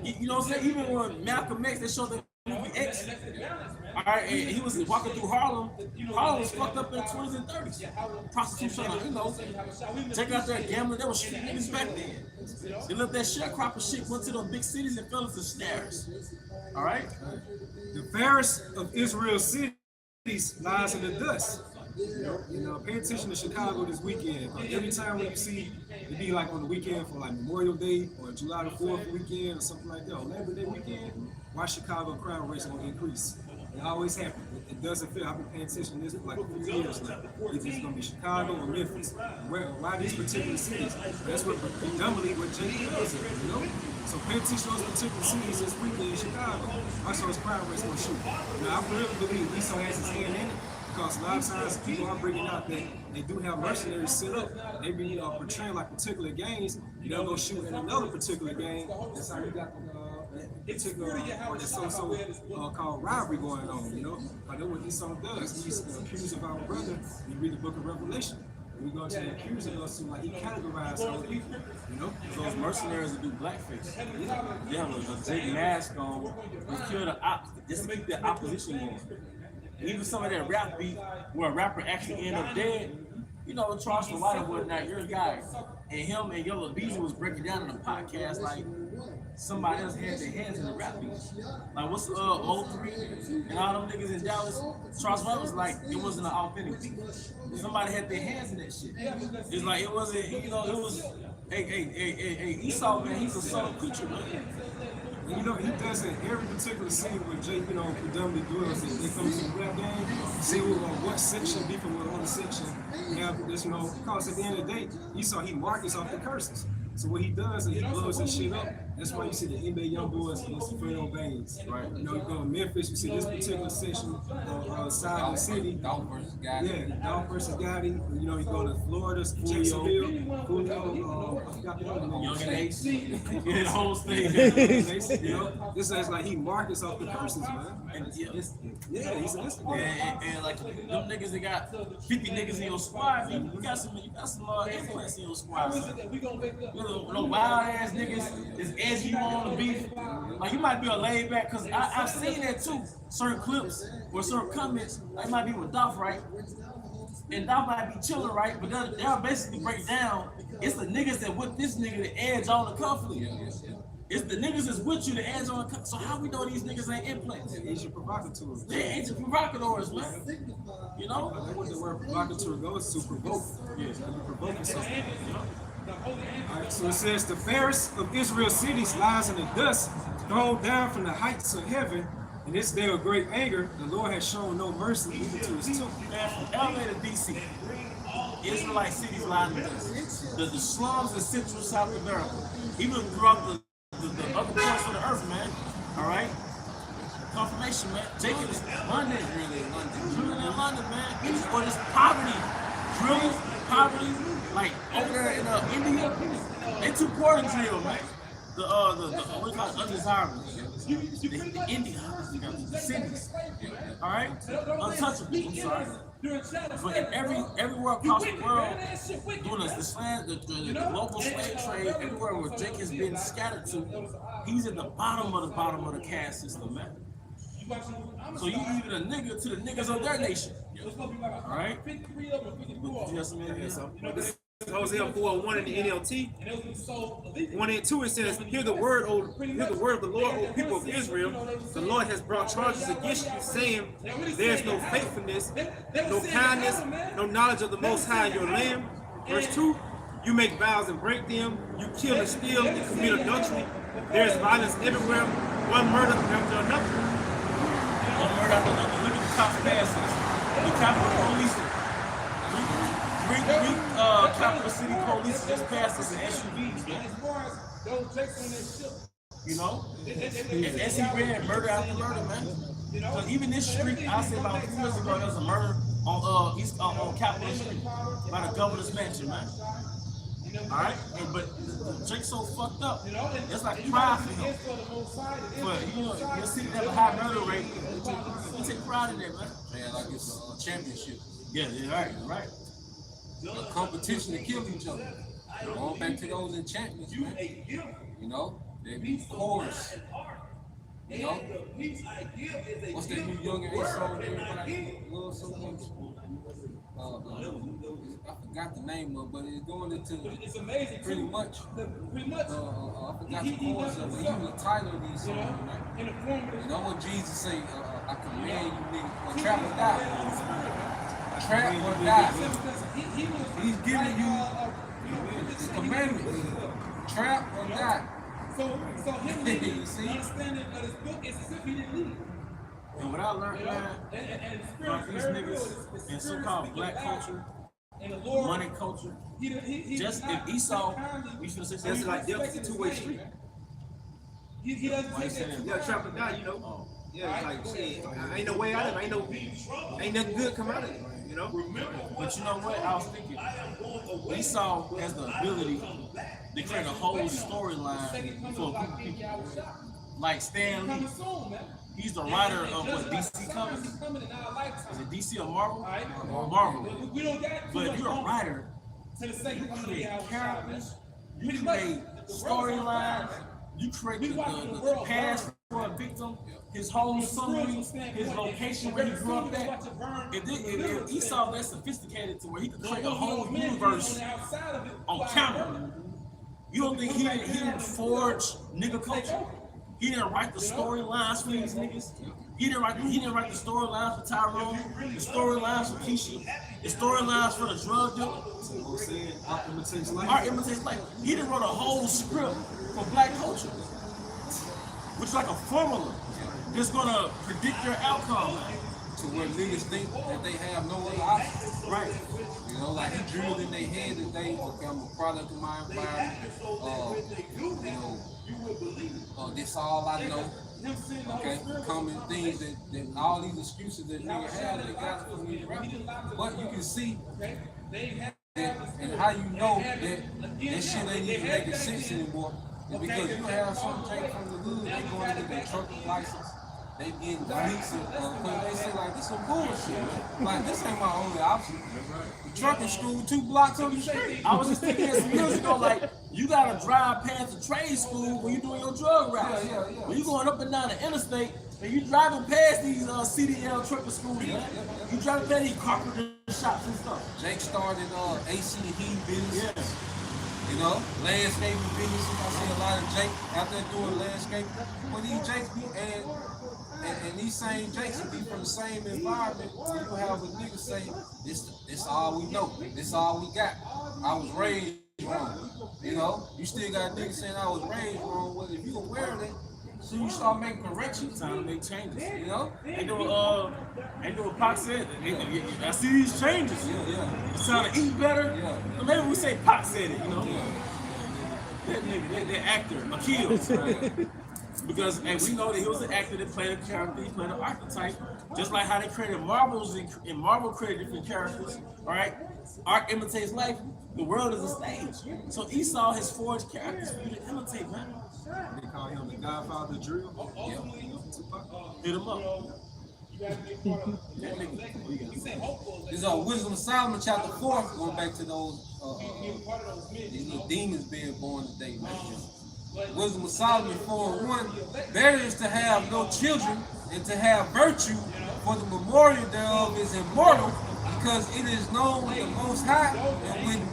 You know what I'm saying? Even when Malcolm X, they showed the movie X. All right, and he was walking through Harlem. Harlem was fucked up in the 20s and 30s. Prostitution, you know. Check out that gambling. There was street niggas back then. They left that sharecropper shit, went to those big cities and fell into snares. All right? The fairest of Israel's cities lies in the dust. You know, pay attention to Chicago this weekend. Every time when you see it be like on the weekend for like Memorial Day or July the 4th weekend or something like that, or Labor Day weekend, why Chicago crowd rates gonna increase? It always happens. It doesn't feel. I've been paying attention to this for like a few years now. It's either gonna be Chicago or Memphis. Why these particular cities? That's what predominantly what Jake does, you know? So pay attention to those particular cities this weekend in Chicago. I saw his crowd rates gonna shoot. Now I really believe Esau has his hand in it. Because a lot of times people are bringing out that they do have mercenaries set up. They be portraying like particular games. They'll go shoot in another particular game. That's how you got the particular or the so-so called rivalry going on. You know, I know what Esau does. He's accused of our brother. You read the book of Revelation. We go to the accusing us to like he categorized other people. You know, those mercenaries that do blackface. They have a big mask on. They kill the just to keep the opposition going. Even some of that rap beat where a rapper actually end up dead, you know, Charles the White and whatnot, your guy. And him and Yellow Beezy was breaking down in a podcast like somebody else had their hands in the rap beat. Like what's O3 and all them niggas in Dallas, Charles White was like, it wasn't an authentic beat. Somebody had their hands in that shit. It's like it wasn't, you know, it was hey, Esau, man, he's a subtle creature, man. And you know, he does it every particular scene where Jake, you know, predominantly does it. They come to the rap game, see what section beefing with other section. Have this, you know, because at the end of the day, Esau, he markets off the curses. So what he does is he blows his shit up. That's why you see the NBA young boys against the Fredo Baines. Right. You know, you go to Memphis, you see this particular section side of the city. Dolph versus Gotti. Yeah, Dolph versus Gotti. You know, you go to Florida, Jacksonville, Julio, I forgot the other name. Young and Ace. Yeah, the whole thing. You know, this is like he markets off the curses, man. And he's an instigator. And like them niggas that got 50 niggas in your squad, you got some influence in your squad. You know, no wild ass niggas is edgy you on the beef. Like you might be a laid back, cause I've seen that too. Certain clips or certain comments, like might be with Dolph, right? And Dolph might be chilling, right? But they'll basically break down. It's the niggas that with this nigga the edge on the conflict. It's the niggas that's with you the edge on the conflict. So how we know these niggas ain't implants? Agent provocateurs. They're agent provocateurs, man. You know? That's what the word provocateur goes to, provoke. Yeah, so you're provoking something. You know? Alright, so it says the fairest of Israel's cities lies in the dust, thrown down from the heights of heaven. In this day of great anger, the Lord has shown no mercy even to his temple. Man, from LA to DC, Israelite cities lie in the dust. The slums in Central South America, even throughout the other parts of the earth, man. Alright? Confirmation, man. Jacob is London. Really in London, man. It's for this poverty. Drilling, poverty. Like over there in India, they too poor to drill, man. What do you call it? Undesirable. the Indians, the cities, all right, untouchable. I'm sorry. But in everywhere across the world, doing the local slave trade, everywhere where Jake has been scattered to, he's at the bottom of the caste system, man. So you even a nigga to the niggas of their nation. All right? Hosea 4:1 in the NLT. 1 and 2 it says, hear the word of the Lord, O people of Israel. The Lord has brought charges against you, saying, there is no faithfulness, no kindness, no knowledge of the Most High in your land. Verse 2, you make vows and break them, you kill and steal and commit adultery. There is violence everywhere, one murder after another. One murder after another. Look at the cops passes. The Capitol Police. Capital City Police just passed us in SUVs, man. You know? And as he ran murder after murder, man. Because even this street, I said about 2 years ago, there was a murder on Capitol Street by the governor's mansion, man. Alright? But Jake's so fucked up. It's like pride for him. But you know, your city have a high murder rate. You take pride in that, man. Man, like it's a championship. Yeah, right. A competition to kill each other. Going back to those enchantments, man. You know, they be chorus. You know, what's that new Young and Ace song everybody loves so much? I forgot the name of it, but it's going into pretty much. I forgot the chorus of it. Even the title of these songs, man. You know what Jesus say? I command you, nigga, trap or die. Trap or die. He's giving you the commandment. Trap or die. So him understanding of this book is as if he didn't leave. And what I learned, man, about these niggas in so-called black culture, money culture, just if Esau, we should say That's like death is a two-way street. He doesn't take that. Yeah, trap or die, you know. Yeah, it's like shit. Ain't no way out of it. Ain't nothing good come out of it. You know? But you know what? I was thinking, Esau has the ability to create a whole storyline for a group of people. Like Stan Lee. He's the writer of what, DC Comics? Is it DC or Marvel? Marvel. But if you're a writer, you create characters, you create storylines, you create the past for a victim, his whole summary, his location where he grew up at. If Esau that sophisticated to where he could create a whole universe on camera, you don't think he didn't forge nigga culture? He didn't write the storylines for these niggas. He didn't write the storylines for Tyrone, the storylines for Keisha, the storylines for the drug dealer. Art imitates life. He didn't write a whole script for black culture, which is like a formula that's gonna predict their outcome. To where niggas think that they have no other option. Right. You know, like he drilled in their head that they, okay, I'm a product of my environment. This all I know. Okay, common things that all these excuses that niggas have, they got for me, right? But you can see that, and how you know that shit ain't even making sense anymore. Is because you have some take from the hood, they going to get their trucking license. They getting police they say like this some bullshit. Like this ain't my only option. The trucking school 2 blocks on the street. I was just thinking some years ago, like you gotta drive past the trade school when you're doing your drug routes. Yeah. When you going up and down the interstate and you driving past these CDL trucker schools, man. You driving past these carpenter shops and stuff. Jake started AC and heat business. Yeah. You know, landscaping business. I see a lot of Jake out there doing landscaping. When these Jakes be and these same Jakes will be from the same environment where you have a nigga say, this all we know, this all we got. I was raised wrong. You know, you still got niggas saying I was raised wrong. Well, if you aware of that, so you start making corrections. Time to make changes. You know? Ain't no what Pac said. I see these changes. Yeah. It's time to eat better. Yeah. Maybe we say Pac said it, you know? That nigga, that actor, Akil. Right? Because we know that he was an actor that played a character, he played an archetype, just like how they created Marvels and Marvel created different characters. All right, art imitates life. The world is a stage. So Esau has forged characters for you to imitate, man. They call him the Godfather of drill. Hit him up. This is Wisdom of Solomon chapter 4, going back to those these little demons being born today, man. Wisdom of Solomon 4:1. Better is to have no children and to have virtue, for the memorial thereof is immortal, because it is known the Most High, and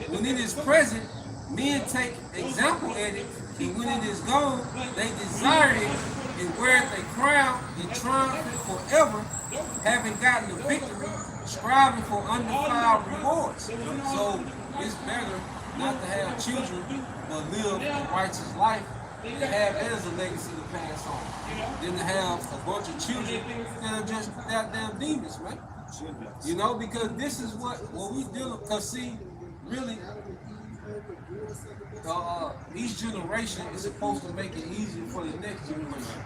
when it is present, men take example at it, and when it is gone, they desire it and wear it a crown and triumph forever, having gotten the victory, striving for undefiled rewards. So it's better not to have children, but live a righteous life and have that as a legacy to pass on, than to have a bunch of children that are just goddamn demons, man. You know, because this is what we dealing. Because see, really, each generation is supposed to make it easier for the next generation.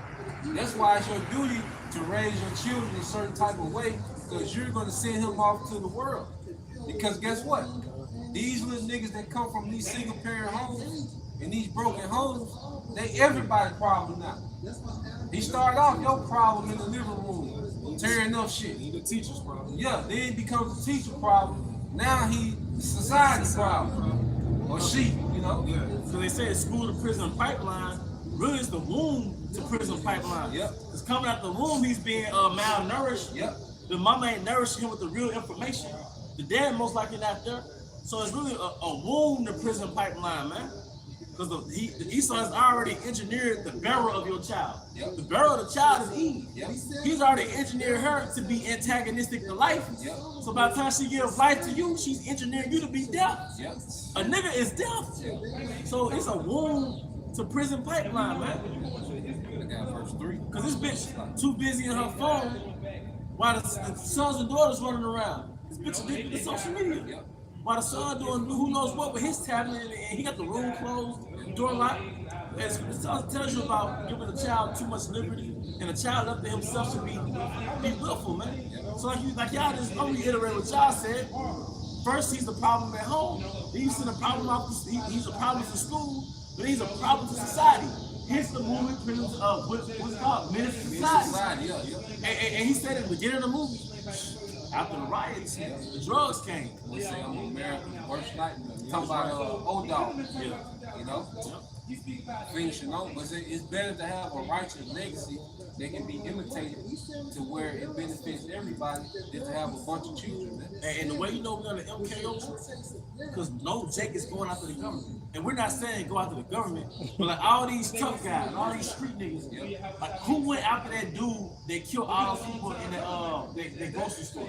That's why it's your duty to raise your children a certain type of way, because you're going to send him off to the world. Because guess what? These little niggas that come from these single parent homes and these broken homes, they everybody's problem now. He started off your problem in the living room, tearing up shit. He the teacher's problem. Yeah, then he becomes the teacher problem. Now he the society problem. Or she, you know? Yeah. So they say it's school to prison pipeline. Really, it's the womb to prison pipeline. Yep. It's coming out the womb, he's being malnourished. Yep. The mama ain't nourishing him with the real information. The dad most likely not there. So it's really a womb to prison pipeline, man. Because the Esau has already engineered the bearer of your child. Yep. The bearer of the child is Eve. Yep. He's already engineered her to be antagonistic to life. Yep. So by the time she gives life to you, she's engineering you to be deaf. Yep. A nigga is deaf. Yep. So it's a womb to prison pipeline, man. I got verse 3. Because this bitch too busy in her phone while the sons and daughters running around. This bitch addicted to social media. Yep. While the son doing who knows what with his tablet, and he got the room closed, door locked. It tells you about giving a child too much liberty, and a child up to himself should be willful, man. So like y'all just don't reiterate what y'all said. First, he's the problem at home. Then you see the problem he's a problem to school, but he's a problem to society. Hence the movie prisons of what's called Menace to Society. And he said at the beginning of the movie, after the riots, the drugs came. We say I'm America's worst nightmare. Talk about old dog. You know? Finishing on, but it's better to have a righteous legacy that can be imitated to where it benefits everybody than to have a bunch of children. And the way you know we're gonna MKO, because no Jake is going after the government. And we're not saying go after the government, but like all these tough guys, all these street niggas, like who went after that dude that killed all those people in the grocery store?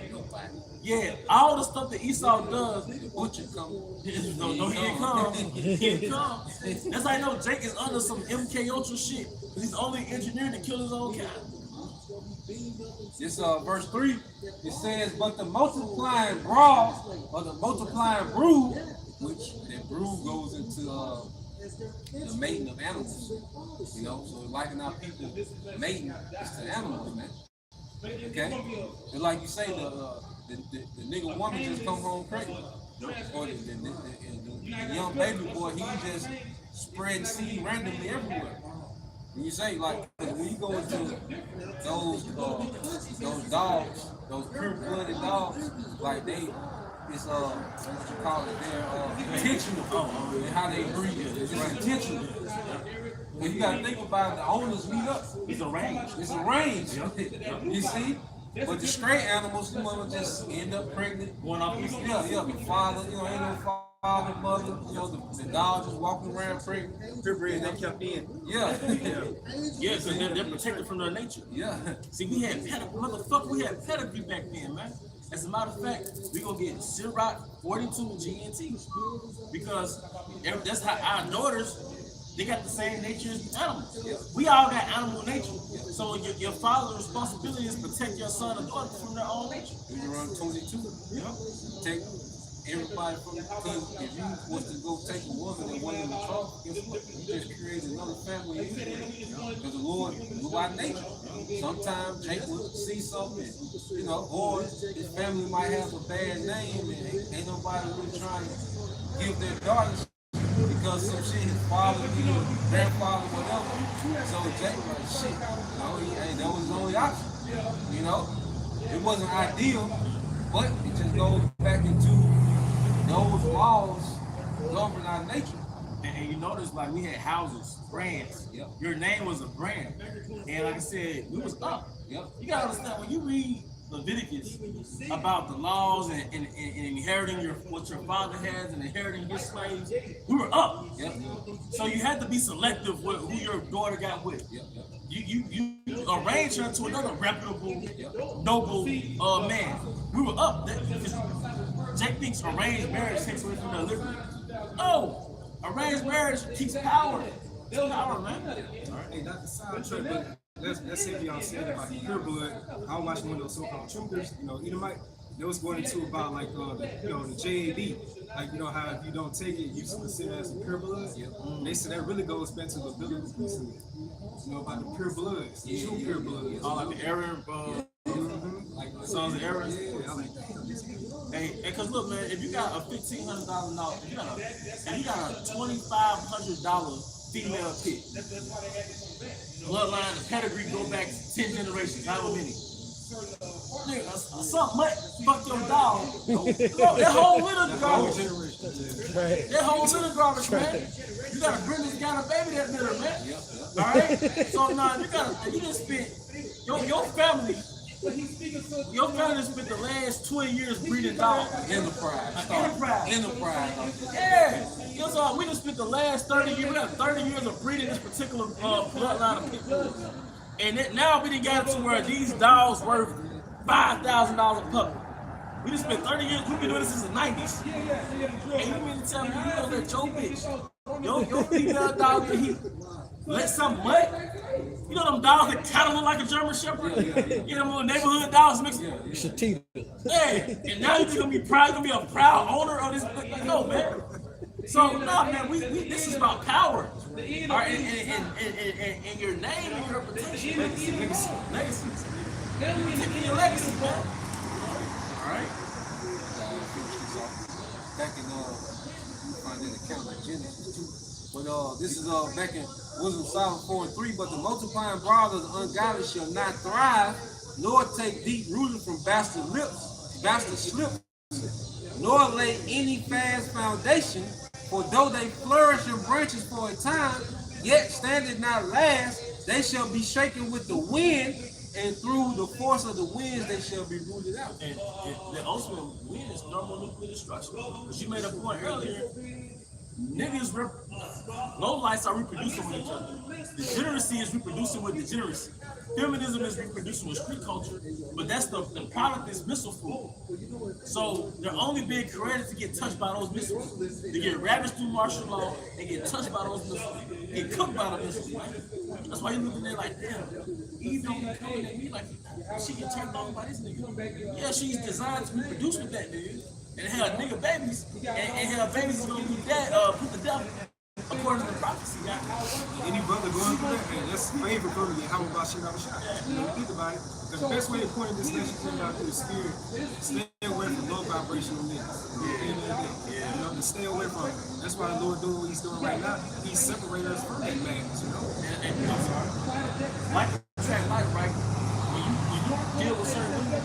Yeah, all the stuff that Esau does, The butcher come. no, he didn't come. He didn't come. That's how I know Jake is under some MK Ultra shit, because he's only engineered to kill his own kind. This verse 3, it says, but the multiplying broad, or the multiplying brood, which that brood goes into the mating of animals. You know, so liking our people mating is to animals, man. Okay? And like you say, the nigga woman just come home pregnant. Or the young baby boy, he just spread seed randomly everywhere. And you say, like, when you go into those dogs, those pure-blooded dogs, like it's what you call it, they're intentional in how they breed. It's intentional. And you gotta think about it, the owners meet up. It's arranged. It's arranged. You see? But the stray animals, the mother just end up pregnant. Going off east. Yeah, the father, ain't no father, mother, the dog just walking around pregnant. Purebred, they kept in. Yeah. Yeah, because they're protected from their nature. Yeah. See, we had pedigree back then, man. As a matter of fact, we gonna get Ciroc 42 GNT because that's how our daughters, they got the same nature as animals. Yeah. We all got animal nature. So your father's responsibility is protect your son or daughter from their own nature. When you run 22, You know? take everybody from the team. If you was to go take a woman and one in the trunk, guess what? You just created another family. Because the Lord, by nature, sometimes Jake would see something, you know, or his family might have a bad name and ain't nobody really trying to give their daughters because some shit his father did, grandfather, whatever. So Jake was like, shit, you know, that was his only option. You know, it wasn't ideal, but it just goes back into those laws govern our nature. And you notice, like, we had houses, brands. Yep. Your name was a brand. And like I said, we was up. Yep. You gotta understand, when you read Leviticus about the laws and inheriting what your father has and inheriting his slaves, we were up. Yep. So you had to be selective with who your daughter got with. Yep. Yep. You arranged her to another reputable, noble man. We were up. Jake thinks arranged marriage takes away from their liberty. Oh, arranged marriage keeps power. It's power, man. Hey, not the sidetrack, but let's say y'all said about the pure blood. I was watching one of those so-called truthers, you know, Edomite. They was going into about like the JAB, like, you know, how if you don't take it, you consider as a pure blood. And they said that really goes back to the biblical priesthood. You know, about the pure bloods, the true pure bloods. Oh, like the Aaron, Like sons of Aaron. Yeah, I like that. Hey, cause look, man, if you got a $1,500 note, if you got a $2,500 female pit, bloodline, the pedigree go back 10 generations, however many. Nigga, something might fuck your dog. That whole litter garbage. That whole litter garbage, man. You gotta bring this kind of baby that litter, man. Alright? So now you done spent your family spent the last 20 years breeding dogs. Enterprise. Enterprise. Yeah. You know, so we just spent the last 30 years, we got 30 years of breeding this particular bloodline of pit bulls. And now we done got to where these dogs worth $5,000 a puppy. We just spent 30 years, we've been doing this since the 90s. And you mean to tell me you gonna let your bitch, your female dog get heat? Let some what? You know them dogs that kind of look like a German Shepherd? You know them little neighborhood dogs mixed? Shatita. Yeah, and now you're gonna be proud, gonna be a proud owner of this. Like, no, man. So, no, man, this is about power. All right, and your name and your reputation. Legacy. Taking your legacy, man. All right. Back in you find that account in Genesis too. But this is back in Wisdom Solomon 4:3. But the multiplying broad of the ungodly shall not thrive, nor take deep rooted from bastard slips, nor lay any fast foundation. For though they flourish in branches for a time, yet stand it not last. They shall be shaken with the wind, and through the force of the winds they shall be rooted out. And the ultimate win is thermonuclear destruction. Because you made a point earlier, niggas, low lights are reproducing with each other. Degeneracy is reproducing with degeneracy. Feminism is reproducing with street culture, but that's the product is missile food. So they're only being created to get touched by those missiles. They get ravaged through martial law and get touched by those missiles. Get cooked by the missiles, right? That's why you're looking there like, damn, Eve don't be coming at me like she get turned on by this nigga. Yeah, she's designed to reproduce with that nigga. And have nigga babies, and have babies is gonna be dead, put to death, according to the prophecy. Any brother going through that, man, that's favorite brother. How about shit out of shot? You know, think about it. The best way to point this lesson coming out through the spirit, stay away from low vibrational niggas. You know, to stay away from it. That's why the Lord doing what He's doing right now. He's separating us from that madness, you know. And I'm sorry, like track life, right? When you deal with certain women,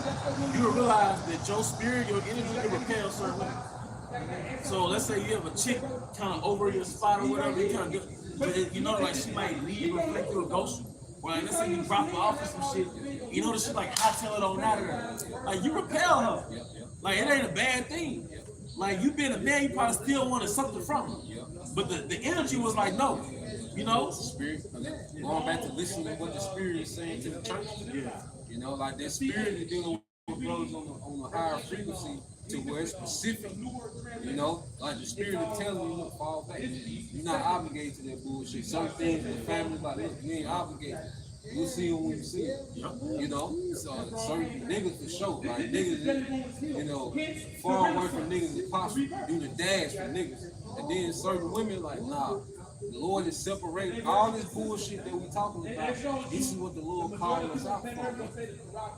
you will realize that your spirit, your energy can repel certain women. So let's say you have a chick kind of over your spot or whatever, you kind of you know, like she might leave or flick you a ghost. Or like, let's say you drop her off or some shit, you know, the shit like hightail it on out of her. Like you repel her. Like it ain't a bad thing. Like you being a man, you probably still wanted something from her. But the energy was like, no. You know? Spirit, going back to listening to what the spirit is saying to the church. Yeah. You know, like that spirit is dealing with brothers on a higher frequency to where it's specific. You know, like the spirit is telling you to fall back. You're not obligated to that bullshit. Some things in the family like that, you ain't obligated. You'll see them when you see it. You know, so certain niggas for sure. Like niggas, you know, far away from niggas if possible. Do the dash for niggas. And then certain women like, nah, The Lord is separating all this bullshit that we talking about. This is what the Lord called us out for.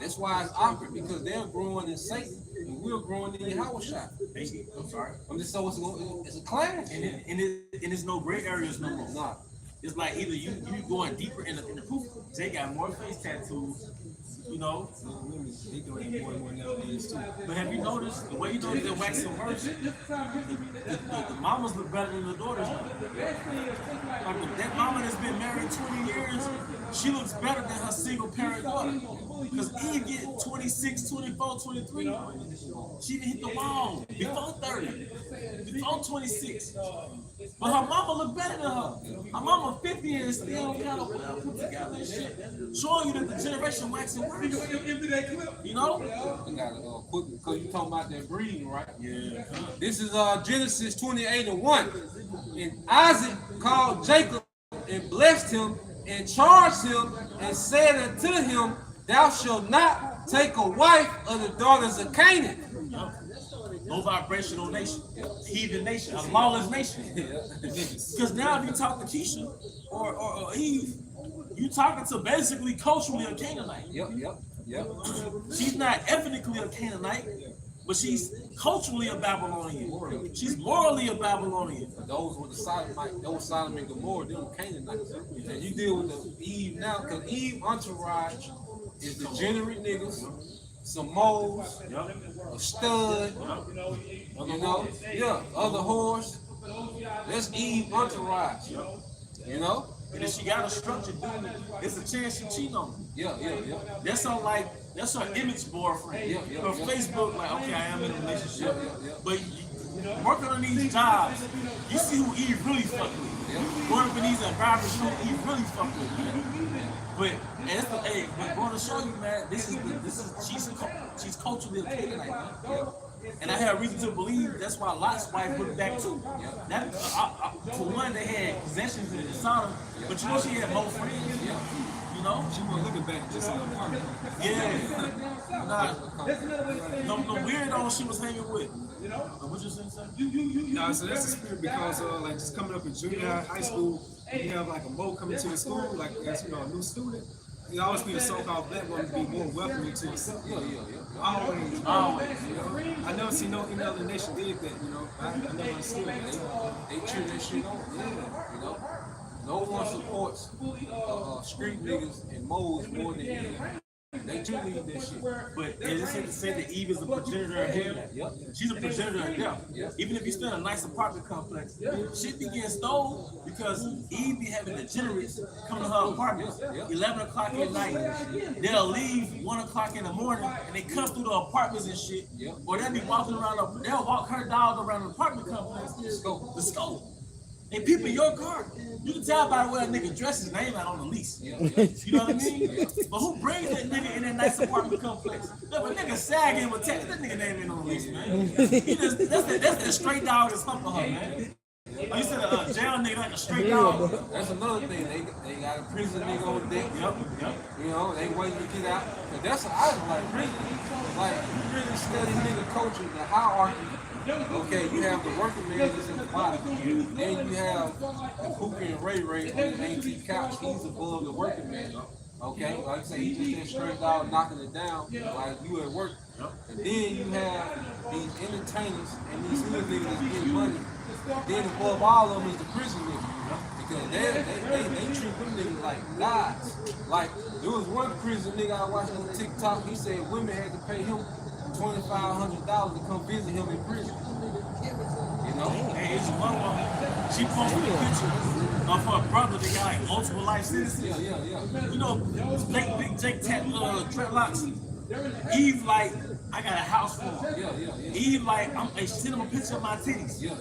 That's why it's awkward, because they're growing in Satan and we're growing in Yahushua. I'm sorry. I'm just so it's a clash. And it's no gray areas no more. Nah. It's like either you going deeper in the proof. Jay got more face tattoos, you know. Women, they doing it more and more nowadays too. But have you noticed the way you notice that waxing worse? The mamas look better than the daughters. Like that mama that's been married 20 years, she looks better than her single parent daughter. Because Eve get 26, 24, 23. She didn't hit the wall before 30, before 26. But her mama look better than her. Her mama 50 and still kind of well put together and shit. Showing you that the generation waxing worse. You know? I got to quick, because you talking about that breeding, right? Yeah. This is Genesis 28:1. And Isaac called Jacob and blessed him and charged him and said unto him, thou shalt not take a wife of the daughters of Canaan. No vibrational nation, heathen nation, a lawless nation. Because now if you talk to Keisha or Eve, you talking to basically culturally a Canaanite. Yep. She's not ethnically a Canaanite, but she's culturally a Babylonian. She's morally a Babylonian. Those were the Sodomite, those Sodom and Gomorrah, they were Canaanites. And you deal with the Eve now, because Eve entourage is degenerate niggas, some moles, a stud, you know, other whores. That's Eve entourage, you know? And if she got a structure, dude, it's a chance she cheat on me. Yeah. That's her image boyfriend. Her Facebook, like, okay, I am in a relationship. But working on these jobs, you see who Eve really fucking with. Going up in these environments, you know who Eve really fucking with, man. But but going to show you, man, she's culturally a Canaanite, man. And I have reason to believe that's why Lot's wife went back too. That, for one, they had possessions in Sodom, but you know she had more friends. You know, She wasn't looking back just in the apartment. The weirdo she was hanging with. What you saying? No, so that's the spirit because like just coming up in junior high school, you have like a mo coming to the school, like as you know, a new student. You always be a so-called black woman to be more welcoming to yourself. Always. You know? I never see no any other nation did that, you know. I never understood that. They cheer that shit on. You know? No one supports street niggas and moles more than Eve. They too need that shit. But is it to say that Eve is a progenitor of hell? Yep. She's a progenitor of death. Even if you stay in a nice apartment complex, shit be getting stolen because Eve be having degenerates come to her apartment 11 o'clock at night. They'll leave 1 o'clock in the morning and they come through the apartments and shit. Or they'll be walking around, they'll walk her dog around the apartment complex. The scope. And people in your car, you can tell by the way a nigga dresses, his name out on the lease. You know what I mean? But who brings that nigga in that nice apartment complex? If a nigga sagging with text, that nigga name ain't on the lease, man. That's that straight dog that's humping her, man. Oh, you said a jail nigga like a straight dog. That's another thing. They got a prison nigga on deck. Yep. You know, they waiting to get out. But that's what I was like prison. Like you really study nigga culture, the hierarchy. Okay, you have the working man that's in the bottom. Then you have the Pookie and Ray Ray on the antique couch. He's above the working man. Okay, like I say, he just that straight dog knocking it down while you at work. And then you have these entertainers and these hood niggas that's getting money. Then above all of them is the prison niggas. Because they treat them niggas like gods. Like, there was one prison nigga I watched on TikTok, he said women had to pay him $2,500 to come visit him in prison. You know? Hey, it's one woman. She posted a picture of her brother that got like multiple life sentences. Yeah. You know, Big Jake dreadlocks. Eve like, I got a house for him. Yeah. Eve like, she sent him a picture of my titties. Yeah.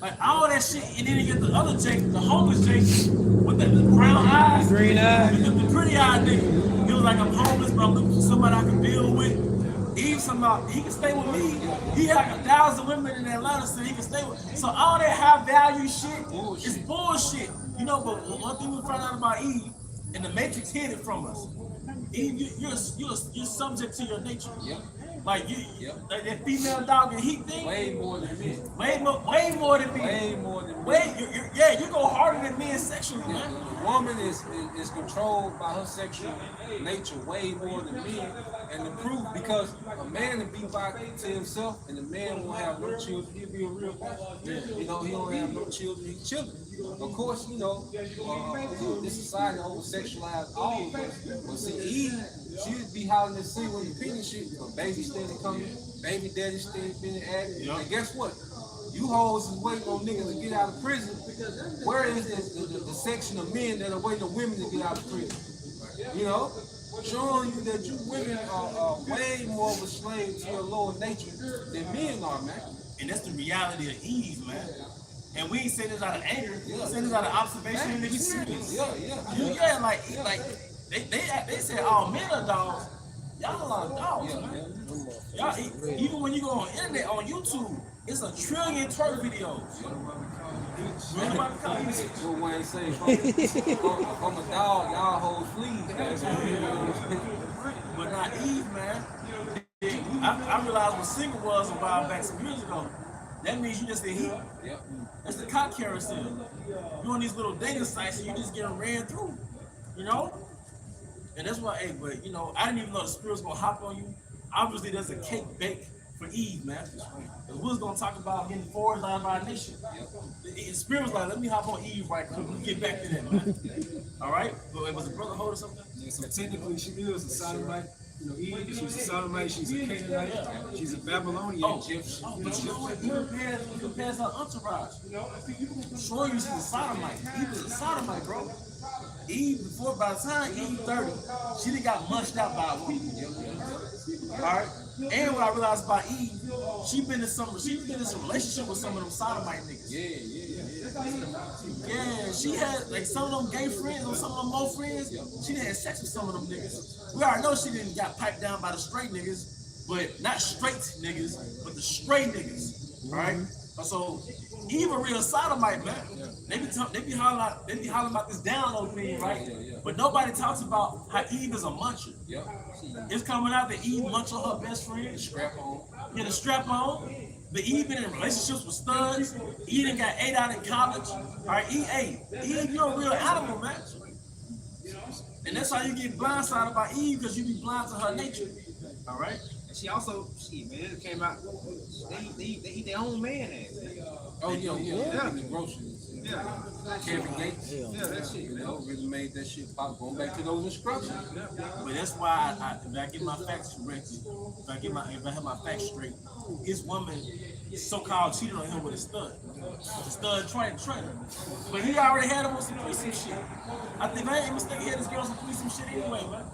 Like all that shit, and then you get the other Jake, the homeless Jake, with the brown eyes, green eyes, the pretty eyed nigga. He was like, I'm homeless, but I'm looking for somebody I can build with. Eve somehow he can stay with me. He had like 1,000 women in Atlanta, so he can stay with. So all that high value shit is bullshit. You know, but one thing we found out about Eve, and the Matrix hid it from us. Eve, you're subject to your nature. Like you, Yep. like that female dog and heat thing. Way more than men. Way more than men. Way more than men. Yeah, you go harder than men sexually, man. The woman is controlled by her sexual nature way more than men, and the proof because a man will be by to himself, and the man won't have no children. He'll be a real man. You know, he don't have no children. He's children. Of course, you know, this society over sexualized all of us. But see, Eve, she'd be hollering and singing with the penis shit, but baby steady coming, baby daddy steady being added. Yep. And guess what? You hoes is waiting on niggas to get out of prison. Where is the section of men that are waiting on women to get out of prison? You know, showing you that you women are way more of a slave to your lower nature than men are, man. And that's the reality of Eve, man. And we ain't saying this out of anger. We saying this out of observation and experience. Yeah. Like they said all men are dogs. Y'all are dogs, man. Y'all, even when you go on internet, on YouTube, it's a trillion twerk videos. What Wayne say, from a dog, y'all hold fleas. But not Eve, man. I realized what single was a while back, some years ago. That means you just a heat. Yep. That's the cock carousel. You on these little dating sites and you just getting ran through, you know? And that's why, hey, but you know, I didn't even know the spirit was gonna hop on you. Obviously, there's a cake baked for Eve, man. Because we was gonna talk about getting forged out of our nation. The spirit was like, let me hop on Eve right quick. We get back to that, man. All right? But was the brother hold or something? Yeah, so technically she is a sodomite. You know, Eve, she's a sodomite, she's a Canaanite, she's a Babylonian. But you know what? He compares her entourage. Showing you she's a sodomite. Eve is a sodomite, bro. Eve, by the time Eve 30, she done got munched out by a woman. Alright? And what I realized about Eve, she been in some relationship with some of them sodomite niggas. Yeah, she had like some of them gay friends or some of them more friends. She done had sex with some of them niggas. We already know she didn't got piped down by the straight niggas, but not straight niggas, but the straight niggas. Alright? So Eve a real sodomite, man. They be hollering about this down low thing, right? But nobody talks about how Eve is a muncher. It's coming out that Eve munch on her best friend. Strap on. Yeah, the strap on. But Eve been in relationships with studs. Eve done got 8 out in college. All right, Eve, you're a real animal, man. And that's how you get blindsided by Eve, because you be blind to her nature. All right? And she also, it came out, they eat their own man ass. Oh, yeah. The groceries. Yeah. Kevin Gates. Yeah, that shit, you know, really made that shit pop. Going back to those instructions. But that's why if I get my facts correct, if I have my facts straight, his woman so-called cheated on him with a stud. The stud trainer. But he already had him with some threesome shit. I think I ain't mistaken, he had this girl some threesome shit anyway, man.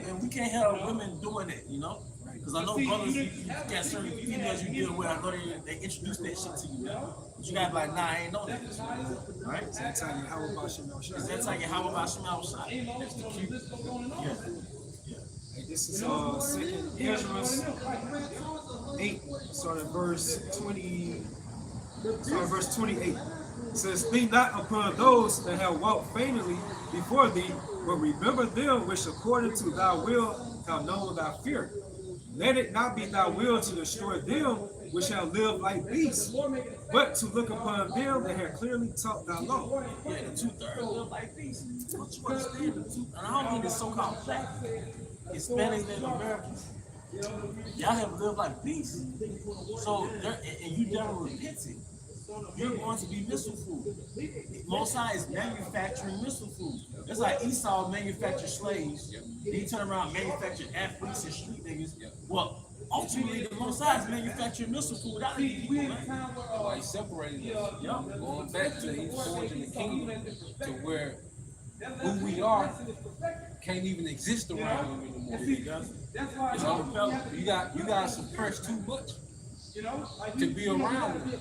And we can't have women doing it, you know? Because I know brothers, you got certain females you deal with, I know they introduce that shit to you, man. But you gotta be like, nah, I ain't know that. Right? So that's how you how about Shemal Shah. That's how you how about Shemal Shah. That's the cute. Yeah. Hey, this is 2nd Ezra 8, starting verse 20. Starting verse 28. It says, think not upon those that have walked faintly before thee, but remember them which according to thy will have known thy fear. Let it not be thy will to destroy them which shall live like beasts, but to look upon them that have clearly taught thy law. Yeah, the 2/3 live like beasts. What you understand? And I don't mean the so-called black, Hispanics, Native Americans. Y'all have lived like beasts. So, and you never repented. You're going to be missile food. Mosai is manufacturing missile food. That's like Esau manufactured slaves. Then he turned around and manufactured athletes and street niggas. Well, ultimately, the Mosai is manufacturing missile food without any people, man. Like he separated us. Going back to he's forging the kingdom to where who we are can't even exist around him anymore. You know, you got suppressed too much to be around him.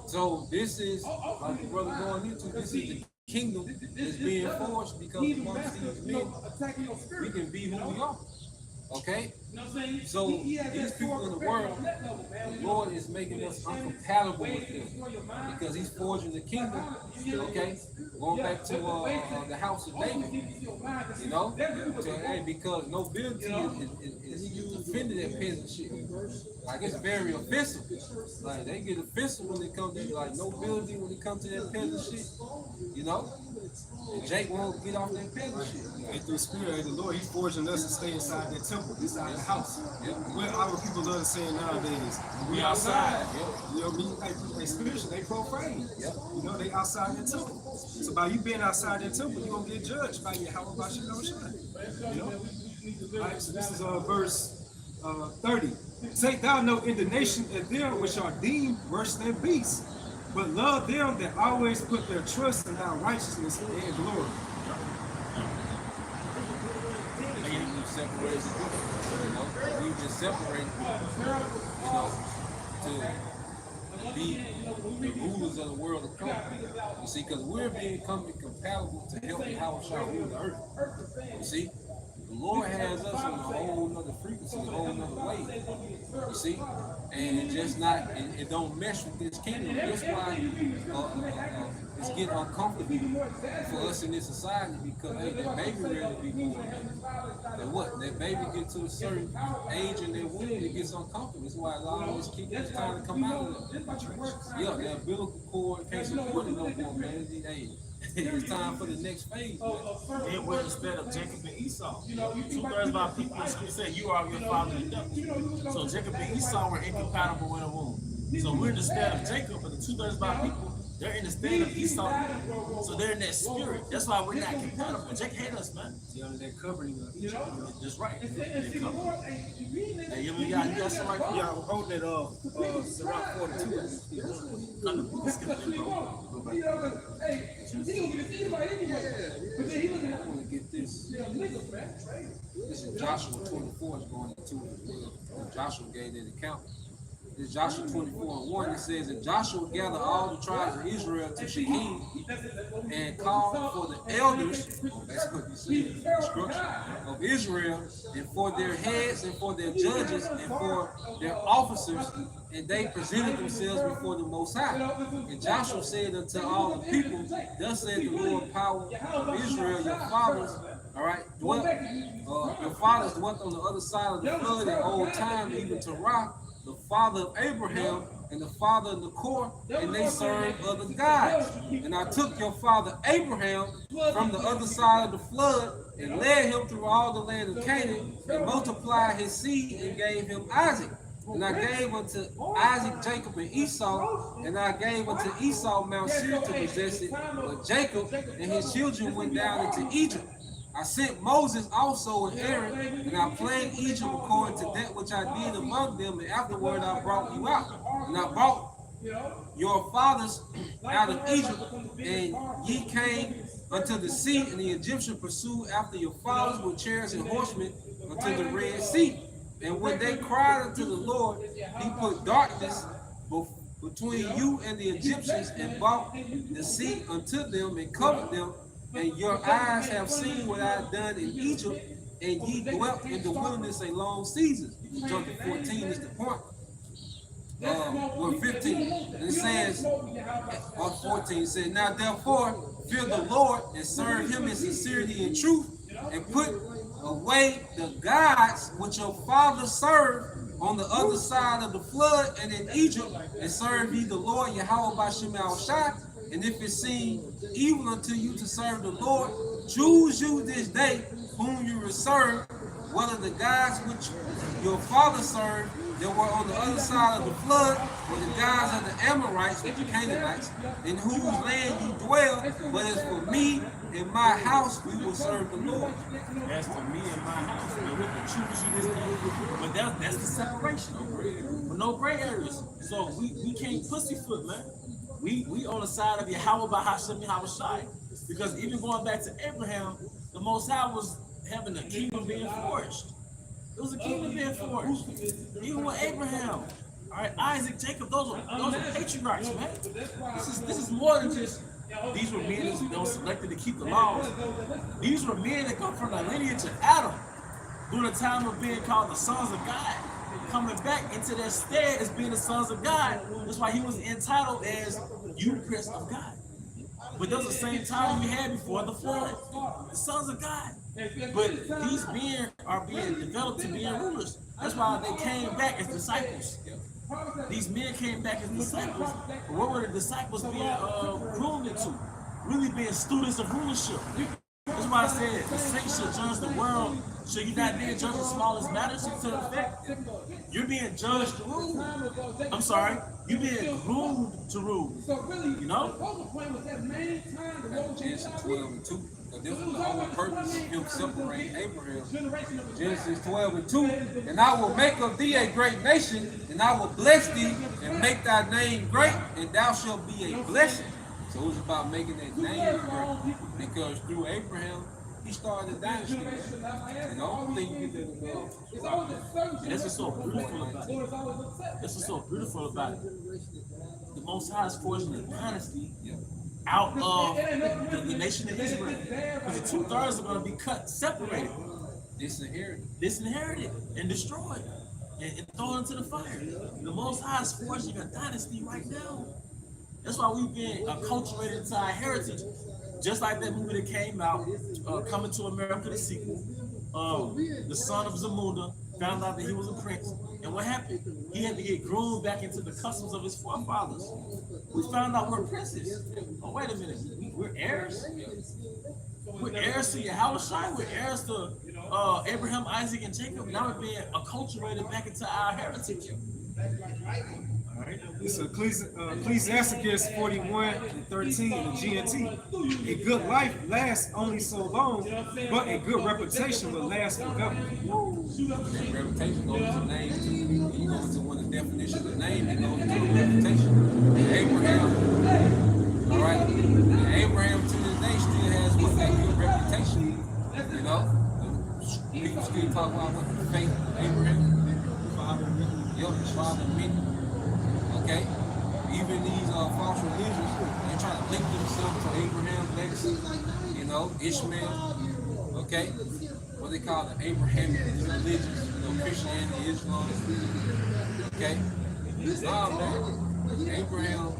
So this is like the brother going into. This is the kingdom that's being forged because amongst these men we can be who we are. Okay? You know what I'm saying? So He has these that people in the sword world, on that level, man. the Lord is making us uncompatible with them because He's forging the kingdom. Okay, going back to the house of David, you know, and because nobility is offended at peasant shit. Like it's very offensive. Like they get offensive when it comes to like nobility when it comes to that peasant shit. You know, and Jake won't get off that peasant shit. And through the Spirit of the Lord, He's forging us to stay inside that temple, inside the house. What our people love to say nowadays, we outside. You know what I mean? Like spiritually, they profane. You know, they outside the temple. So by you being outside the temple, you're going to get judged by your how about you know shine. You know? All right, so this is verse 30. Take thou no indignation at them which are deemed worse than beasts, but love them that always put their trust in thy righteousness and glory. Separated, you know, we've been separated, you know, to be the rulers of the world to come. You see, because we're becoming compatible to help Yahushua rule the earth. You see, the Lord has us on a whole nother frequency, a whole nother way. You see, and it just not, it don't mesh with this kingdom. That's why it's getting uncomfortable for us in this society because hey, that baby ready to be born. That what? That baby get to a certain age in their womb, it gets uncomfortable. That's why a lot of us keep it's time to come out of it. Yeah, the umbilical cord can't support it no more, man. Hey, it's time for the next phase. Then we're instead of Jacob and Esau. 2/3 of our people said you are your father the devil. So Jacob and Esau were incompatible in a womb. So we're in the stead of Jacob, and the 2/3 of our people, they're in the stead of Esau. So they're in that spirit. That's why we're not compatible. Jacob hate us, man. Yeah, they're covering us. That's right. They cover. Hey, you got some right there? Yeah, I'm holding it up. Sirach 42. On the book, skip it, bro. He gonna give it to anybody anyway. But then he looking at I want to get this. niggas, man. This is Joshua 24 is going into it as well. Joshua gave that account. This Joshua 24:1, it says that Joshua gathered all the tribes of Israel to Shechem and called for the elders, that's what you see, instruction of Israel, and for their heads and for their judges and for their officers, and they presented themselves before the Most High. And Joshua said unto all the people, thus said the Lord power of Israel, your fathers, all right, your fathers dwelt on the other side of the flood in old time, even to Ra, the father of Abraham and the father of Nachor, and they served other gods. And I took your father Abraham from the other side of the flood and led him through all the land of Canaan and multiplied his seed and gave him Isaac. And I gave unto Isaac, Jacob, and Esau, and I gave unto Esau Mount Seir to possess it. But Jacob and his children went down into Egypt. I sent Moses also and Aaron, and I plagued Egypt according to that which I did among them, and afterward I brought you out. And I brought your fathers out of Egypt, and ye came unto the sea, and the Egyptians pursued after your fathers with chariots and horsemen unto the Red Sea. And when they cried unto the Lord, he put darkness between you and the Egyptians, and brought the sea unto them, and covered them. And your eyes have seen what I have done in Egypt, and ye dwelt in the wilderness a long season. Jump to 14 is the point. Or 15. And it says, or 14 it says, now therefore fear the Lord and serve him in sincerity and truth, and put away the gods which your fathers served on the other side of the flood and in Egypt, and serve ye the Lord Yahweh B'Shem Al-Shai. And if it seem evil unto you to serve the Lord, choose you this day whom you will serve, whether the gods which your fathers served that were on the other side of the flood, or the gods of the Amorites, or the Canaanites, in whose land you dwell. But as for me and my house, we will serve the Lord. As for me and my house, man, we can choose you this day. But that's the separation. But no gray areas. So we can't pussyfoot, man. We on the side of Yahweh B'Hashem Yahushai. Because even going back to Abraham, the Most High was having a kingdom being forged. It was a kingdom being forged. Even with Abraham. All right, Isaac, Jacob, those are patriarchs, man. This is more than just these were men that selected to keep the laws. These were men that come from the lineage of Adam. during the time of being called the sons of God, coming back into their stead as being the sons of God. That's why he was entitled as you prince of God. But that was the same time we had before the flood, the sons of God. But these men are being developed to being rulers. That's why they came back as disciples. These men came back as disciples. But what were the disciples being groomed into? Really being students of rulership. That's why I said the saints should judge the world. So you're not being judged the smallest matters to the effect. You're being judged to rule. I'm sorry. You're being groomed to rule. You know? Genesis 12:2. So this was the whole purpose of him separating Abraham. Genesis 12:2. And I will make of thee a great nation, and I will bless thee and make thy name great, and thou shalt be a blessing. So it was about making that name great, because through Abraham, he started a dynasty. And the only thing you did was And this is so beautiful about it. This is so beautiful about it. The Most High is forging a dynasty out of the nation of Israel. Because the 2/3 are going to be cut, separated, disinherited, and destroyed, and thrown into the fire. The Most High is forging a dynasty right now. That's why we've been acculturated into our heritage. Just like that movie that came out, Coming to America, the sequel. The son of Zamunda found out that he was a prince. And what happened? He had to get groomed back into the customs of his forefathers. We found out we're princes. Oh, wait a minute. We're heirs? We're heirs to Yahushua. We're heirs to Abraham, Isaac, and Jacob. Now we're being acculturated back into our heritage. It's Ecclesiasticus 41:13 in GNT. A good life lasts only so long, but a good reputation will last forever. reputation goes to name. When you go into one of the definitions of name, it goes to reputation. Abraham, all right? And Abraham to this day still has what that good reputation. You know, people still talk about what the faith of Abraham, his father many. Okay, even these false religions, they're trying to link themselves to Abraham's legacy. You know, Ishmael. Okay, what they call the Abrahamic religions. You know, Christianity, Islam. Okay, Abraham's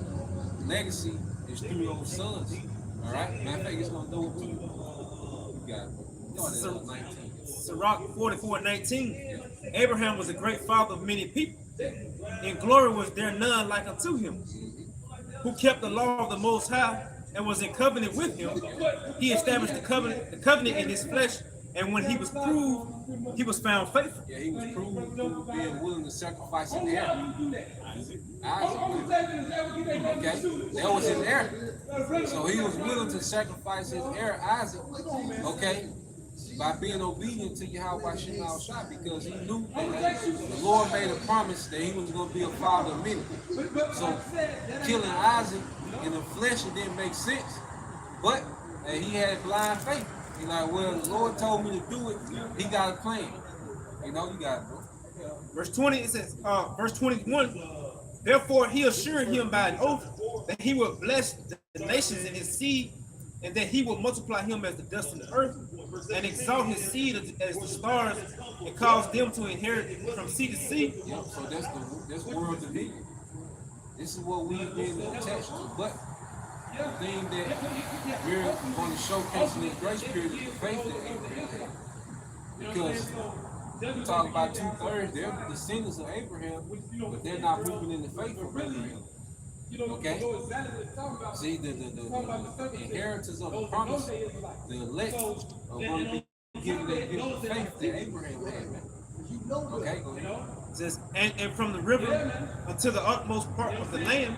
legacy is through those sons. All right, matter of fact, it's gonna do it too. You got it. 19. Sirach 44:19. Abraham was a great father of many people. In glory was there none like unto him, who kept the law of the Most High and was in covenant with him. He established the covenant in his flesh, and when he was proved, he was found faithful. Yeah, he was proved through being willing to sacrifice an heir. Isaac. Okay, that was his heir. So he was willing to sacrifice his heir, Isaac. Okay, by being obedient to Yahweh Shai, because he knew that the Lord made a promise that he was going to be a father of many. So killing Isaac in the flesh, it didn't make sense. But he had blind faith. He's like, well, the Lord told me to do it. He got a plan. You know, you got it, bro. Verse 20, it says, verse 21, therefore he assured him by an oath that he would bless the nations in his seed, and that he will multiply him as the dust of the earth, and exalt his seed as the stars, and cause them to inherit from sea to sea. Yep, so that's world dominion. This is what we've been attached to. But the thing that we're going to showcase in this grace period is the faith that Abraham had. Because we talk about 2/3, they're the descendants of Abraham, but they're not moving in the faith of Abraham. Okay? See, the inheritors of the promise, the elect are going to be given that gift of faith that Abraham had. Okay, go ahead. It says, and from the river unto the utmost part of the land,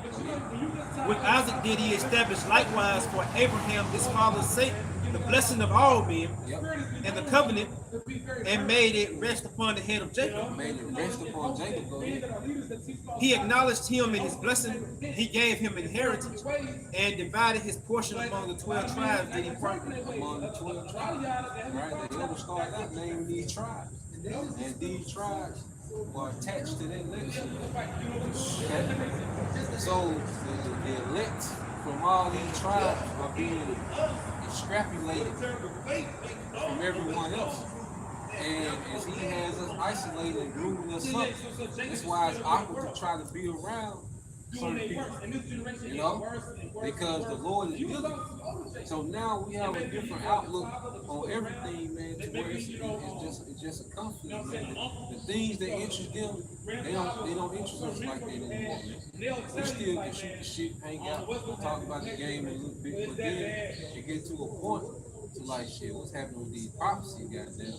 with Isaac did he establish likewise for Abraham his father's sake the blessing of all men, and the covenant, and made it rest upon the head of Jacob. Made it rest upon Jacob. Go ahead. He acknowledged him in his blessing. He gave him inheritance, and divided his portion among the 12 tribes that he promised. Among the 12 tribes, right? The elder started out naming these tribes, and these tribes were attached to that legacy. Okay? So the elect from all these tribes are being extrapolated from everyone else. And as he has us isolated and grooming us up, that's why it's awkward to try to be around certain people, you know, because the Lord is with us. So now we have a different outlook on everything, man, to where it's just a comfort, man. The things that interest them, they don't interest us like that anymore, man. We still can shoot the shit, hang out, talk about the game a little bit, but then it gets to a point to like, shit, what's happening with these prophecies, goddamn?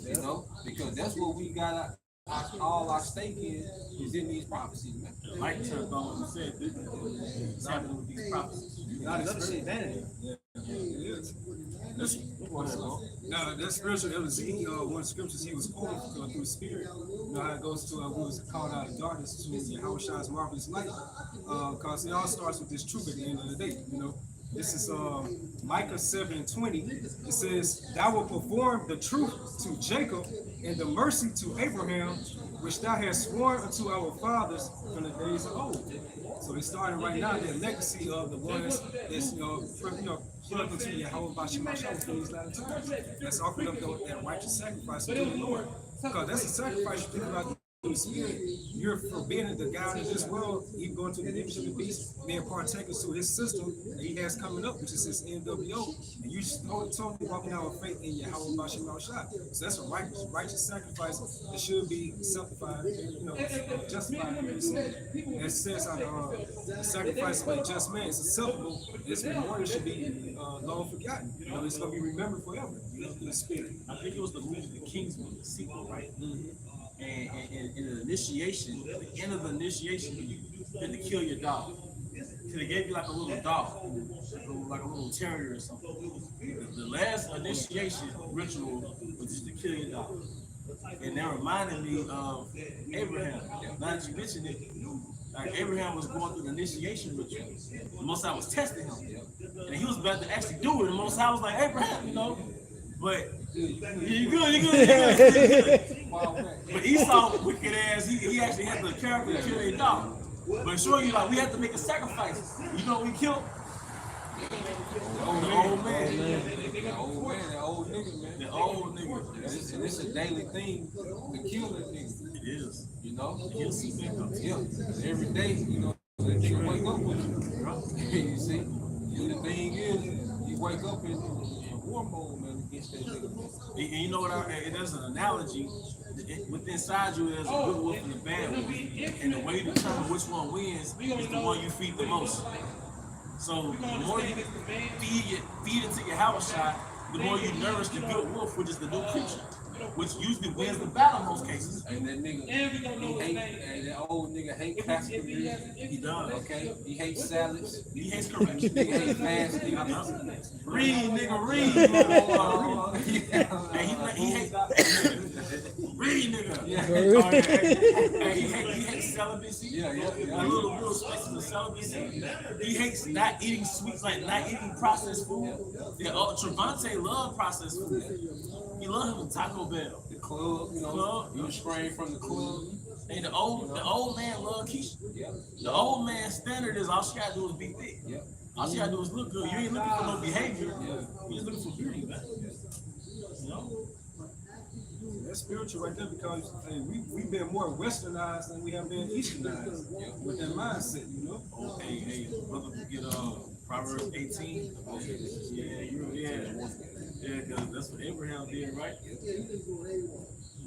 You know, because that's what we got all our stake is in these prophecies, man. Like touched on what you said, it's happening with these prophecies. Especially vanity. Now, that scripture, that was Ezekiel, one of the scriptures he was quoting through the Spirit. You know how it goes to, we was called out of darkness to Yahweh's marvelous light. Because it all starts with this truth at the end of the day, you know. This is Micah 7:20. It says, "Thou wilt perform the truth to Jacob and the mercy to Abraham, which thou hast sworn unto our fathers from the days of old." So it's starting right now, that legacy of the ones that's plugged into Yahweh Bashimashah in these latter times. That's offering up that righteous sacrifice to the Lord. Because that's a sacrifice you think about. The Spirit, you're forbidding the God of this world, even going to the image of the beast, being partakers to his system that he has coming up, which is his NWO. And you just totally walking out with faith in Yahweh Bashim Al-Shah. So that's a righteous sacrifice that should be simplified, justified. And it says the sacrifice of a just man is acceptable. Its memorial should be long forgotten. It's going to be remembered forever. The Spirit. I think it was the movie The Kingsman, the sequel, right? And in the initiation, the end of the initiation, you had to kill your dog. So they gave you like a little dog, like a little terrier or something. The last initiation ritual was just to kill your dog. And that reminded me of Abraham. Now that you mentioned it, like Abraham was going through the initiation ritual. The Most High was testing him. And he was about to actually do it. And the Most High was like, Abraham, but you good. But Esau, wicked ass, he actually had the character to kill a dog. But sure, you like, we have to make a sacrifice. You know what we killed? The old man. The old nigga, man. The old nigga. This is a daily thing to kill that nigga. It is. You know? Yeah. Every day, that nigga wake up with you. You see? And the thing is, you wake up in war mode, man, against that nigga. And you know what? There's an analogy. Within inside you, there's a good wolf and a bad wolf. And the way to determine which one wins is the one you feed the most. So the more you feed into your house shot, the more you nourish the good wolf, which is the new creature, which usually wins the battle in most cases. And that nigga, that old nigga hate pastors. He does. Okay? He hates salads. He hates correction. He hates fasting. Read, nigga, read. He hates. Read, nigga. Yeah. He hates celibacy. Yeah. A little spicy of celibacy. He hates not eating sweets, like not eating processed food. Yeah, Trevante loved processed food. He loved him in Taco Bell. The club, you spraying from the club. And the old man loved Keisha. Yep. The old man standard is all she gotta do is be thick. Yep. All she gotta do is look good. You ain't looking for no behavior. You just looking for beauty, man. You know? That's spiritual right there, because we've been more westernized than we have been easternized with that mindset, Hey, brother, we get Proverbs 18. Yeah, because that's what Abraham did, right?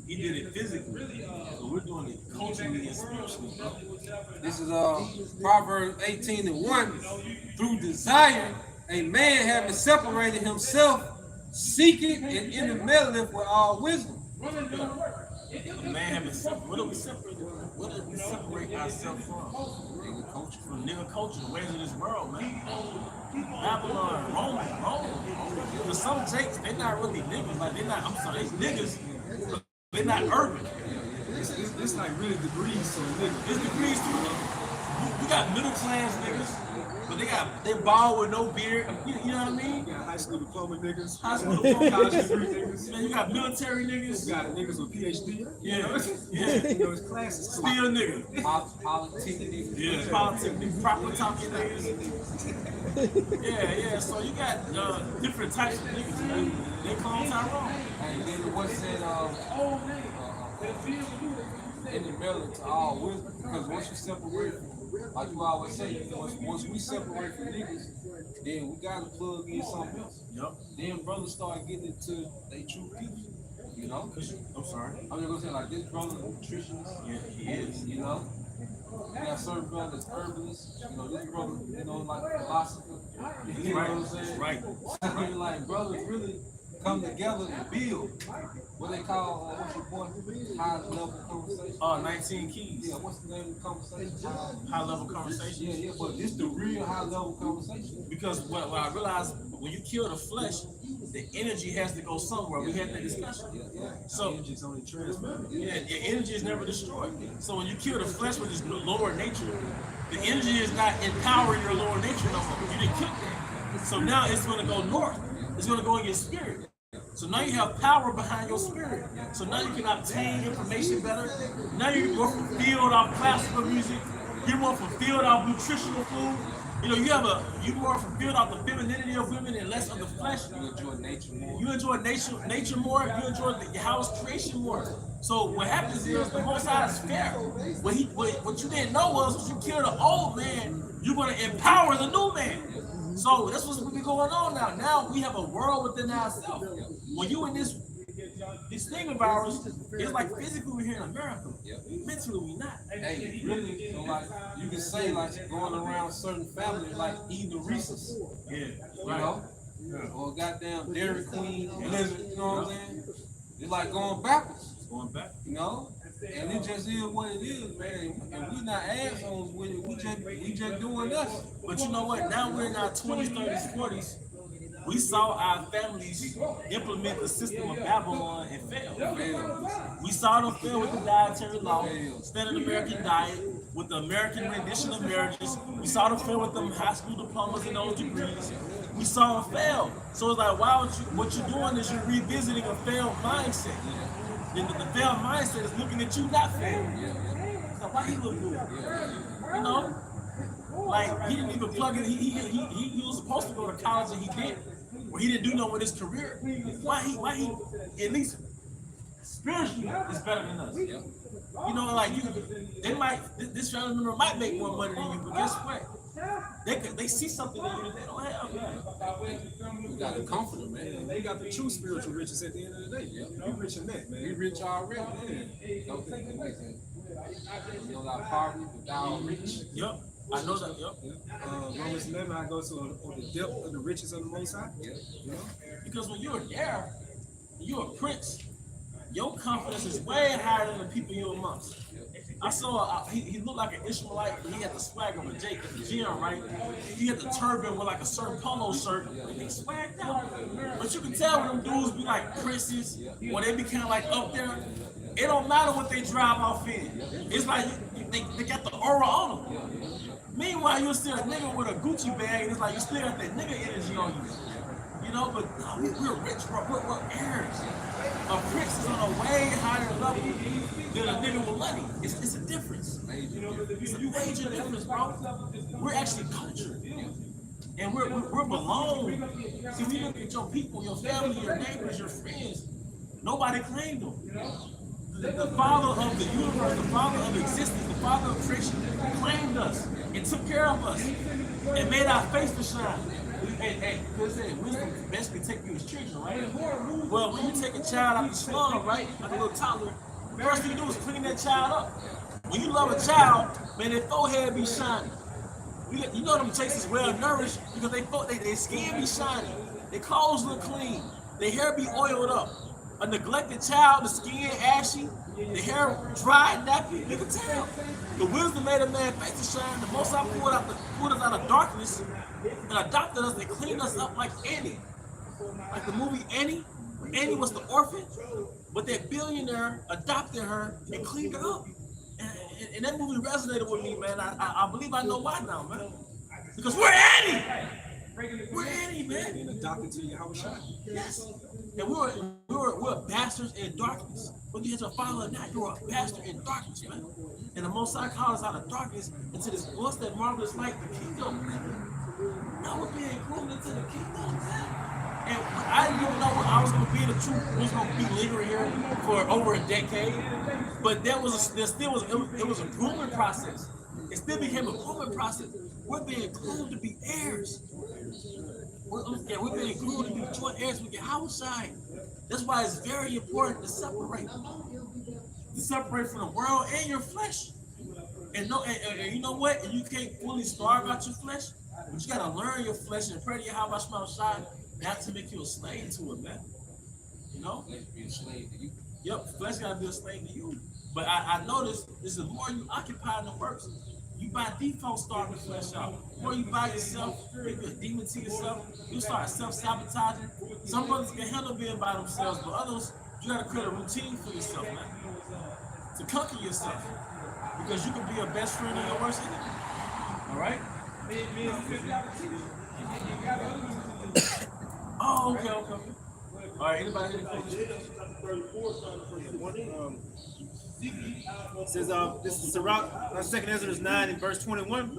He did it physically, but we're doing it culturally and spiritually, bro. This is Proverbs 18:1. Through desire, a man having separated himself, seeking and intermeddling with all wisdom. A man having separated. What do we separate ourselves from? Nigga culture. From nigga culture, the ways of this world, man. Babylon, Rome. But some Jakes, they're not really niggas. Like, they niggas, but they're not urban. It's like really degrees to a nigga. It's degrees to it. You got middle class niggas, but they bald with no beard. You know what I mean? You got high school diploma niggas, High school diploma college degree niggas. Man, you got military niggas. You got niggas with PhD. Yeah, You know, yeah. you know it's classes. Still niggas. Politics. Yeah, politics, proper talking niggas. Yeah. So you got different types of niggas, man. They call Tyrone. And then what's that? In the middle to all wisdom, because once you separate, like you always say, once we separate from niggas, then we gotta plug in something else. Yep. Then brothers start getting into they true people. You know? I'm sorry. I'm just gonna say like this brother, nutritionist. Yeah, he is. You know? We got certain brothers, herbalists. You know, this brother, you know, like philosopher. You know what I'm saying? Right. Like brothers really come together and build what they call what's your boy? High level conversation. 19 keys. Yeah, what's the name of the conversation? High level conversation. Yeah, but this the real high level conversation. Because what I realized, when you kill the flesh, the energy has to go somewhere. We had that discussion. So Energy's only transferred. yeah, the energy is never destroyed. So when you kill the flesh with this lower nature, the energy is not empowering your lower nature no more. You didn't kill that. So now it's going to go north. It's going to go in your spirit. So now you have power behind your spirit. So now you can obtain information better. Now you're more fulfilled off classical music. You're more fulfilled off nutritional food. You know, you're more fulfilled off the femininity of women and less of the flesh. You enjoy nature more. You enjoy nature more. You enjoy the house creation more. So what happens is the Most High is fair. What you didn't know was when you kill the old man, you're going to empower the new man. So that's what's been going on now. Now we have a world within ourselves. When you in this demon virus, it's like physically we're here in America. Mentally we're not. Hey, really, so like you can say like going around certain families like eating Reese's. Yeah, You know? Or goddamn Dairy Queen, Blizzard, you know what I'm saying? It's like going backwards. Going back. You know? And it just is what it is, man. And we not assholes with it. We just doing us. But you know what? Now we're in our 20s, 30s, 40s. We saw our families implement the system of Babylon and fail. We saw them fail with the dietary law, standard American diet, with the American rendition of marriages. We saw them fail with them high school diplomas and those degrees. We saw them fail. So it's like, why would what you're doing is you're revisiting a failed mindset. And the failed mindset is looking at you not failed. So why he look good? You know? Like, he didn't even plug in. He was supposed to go to college and he didn't. Or he didn't do nothing with his career. Why he at least spiritually is better than us. You know, like this family member might make more money than you, but guess what? They see something in you that they don't have. We got to comfort them, man. They got the true spiritual riches at the end of the day. We rich in that, man. We rich already, man. Don't think that you know that poverty, but thou rich. Yep. I know that. Yep. Romans 11, I go to on the depth of the riches of the Most High. You know? Because when you're there, you're a prince. Your confidence is way higher than the people you're amongst. I saw he looked like an Ishmaelite, but he had the swag of a Jake at the gym, right? He had the turban with like a certain polo shirt, and he swagged out. But you can tell when them dudes be like princes, when they be kind of like up there. It don't matter what they drive off in. It's like they got the aura on them. Meanwhile, you'll see a nigga with a Gucci bag, and it's like you still got that nigga energy on you. You know, but no, we're rich, bro. We're heirs. A prince is on a way higher level than a nigga with money. It's a difference. It's a major difference, bro. We're actually cultured. And we're belong. See, when you look at your people, your family, your neighbors, your friends, nobody claimed them. The father of the universe, the father of existence, the father of creation claimed us and took care of us and made our face to shine. Hey, wisdom basically take you as children, right? Well, when you take a child out the slum, right, like a little toddler, the first thing you do is clean that child up. When you love a child, man, their forehead be shiny. You know them chicks is well nourished because their skin be shiny, their clothes look clean, their hair be oiled up. A neglected child, the skin ashy, the hair dry, nappy, you can tell. The wisdom made a man face to shine. The Most High pulled us out of darkness and adopted us and cleaned us up like Annie. Like the movie Annie. Annie was the orphan, but that billionaire adopted her and cleaned her up. and that movie resonated with me, man. I believe I know why now, man. Because we're Annie. We're Annie, man. Being adopted to Yahushua. Yes. And we're bastards in darkness. Whether you're a father or not, you're a bastard in darkness, man. And the Most High calls us out of darkness into this what's that marvelous light, the kingdom. Now we're being included into the kingdom, man. And I didn't even know I was gonna be the truth. We was gonna be lingering here for over a decade. But it was a grooming process. It still became a grooming process. We're being groomed to be heirs. We're being groomed to be joint heirs with Yahushua. That's why it's very important to separate. To separate from the world and your flesh. And you know what? And you can't fully starve out your flesh, but you gotta learn your flesh and pray to Yahushua not to make you a slave to it, man. You know? Flesh be a slave to you. Yep, flesh gotta be a slave to you. But I noticed is the more you occupy in the works, you by default start the flesh out. The more you by yourself, maybe a demon to yourself, you start self-sabotaging. Some brothers can handle being by themselves, but others, you gotta create a routine for yourself, man. To conquer yourself. Because you can be your best friend and your worst enemy. All right? Oh, okay. All right, anybody here? It says, this is Sirach, 2nd Ezra 9 and verse 21.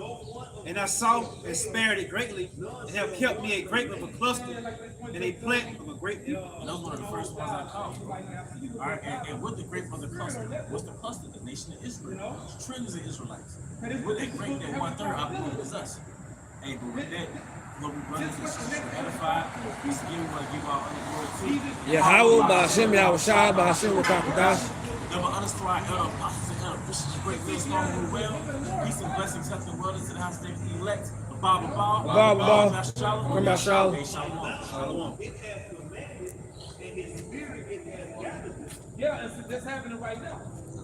And I saw and spared it greatly, and have kept me a grape of a cluster, and a plant of a great people. And those were the first ones I called. All right, and with the grape of the cluster, what's the cluster? The nation of Israel. There's trillions of Israelites. With that grape, that 1/3, I believe is us. Hey, but with that, what we run into is edified. We want to give our honor glory to. Yahweh, Ba'ashem, Yahushua, Ba'ashem, Wakakadash. Never underscore our elder apostles and elder bishops, great things going through well. Peace and blessings, health and wellness to the house of the elect. Baba. Come out, Shalom. Shalom. Yeah, that's happening right now.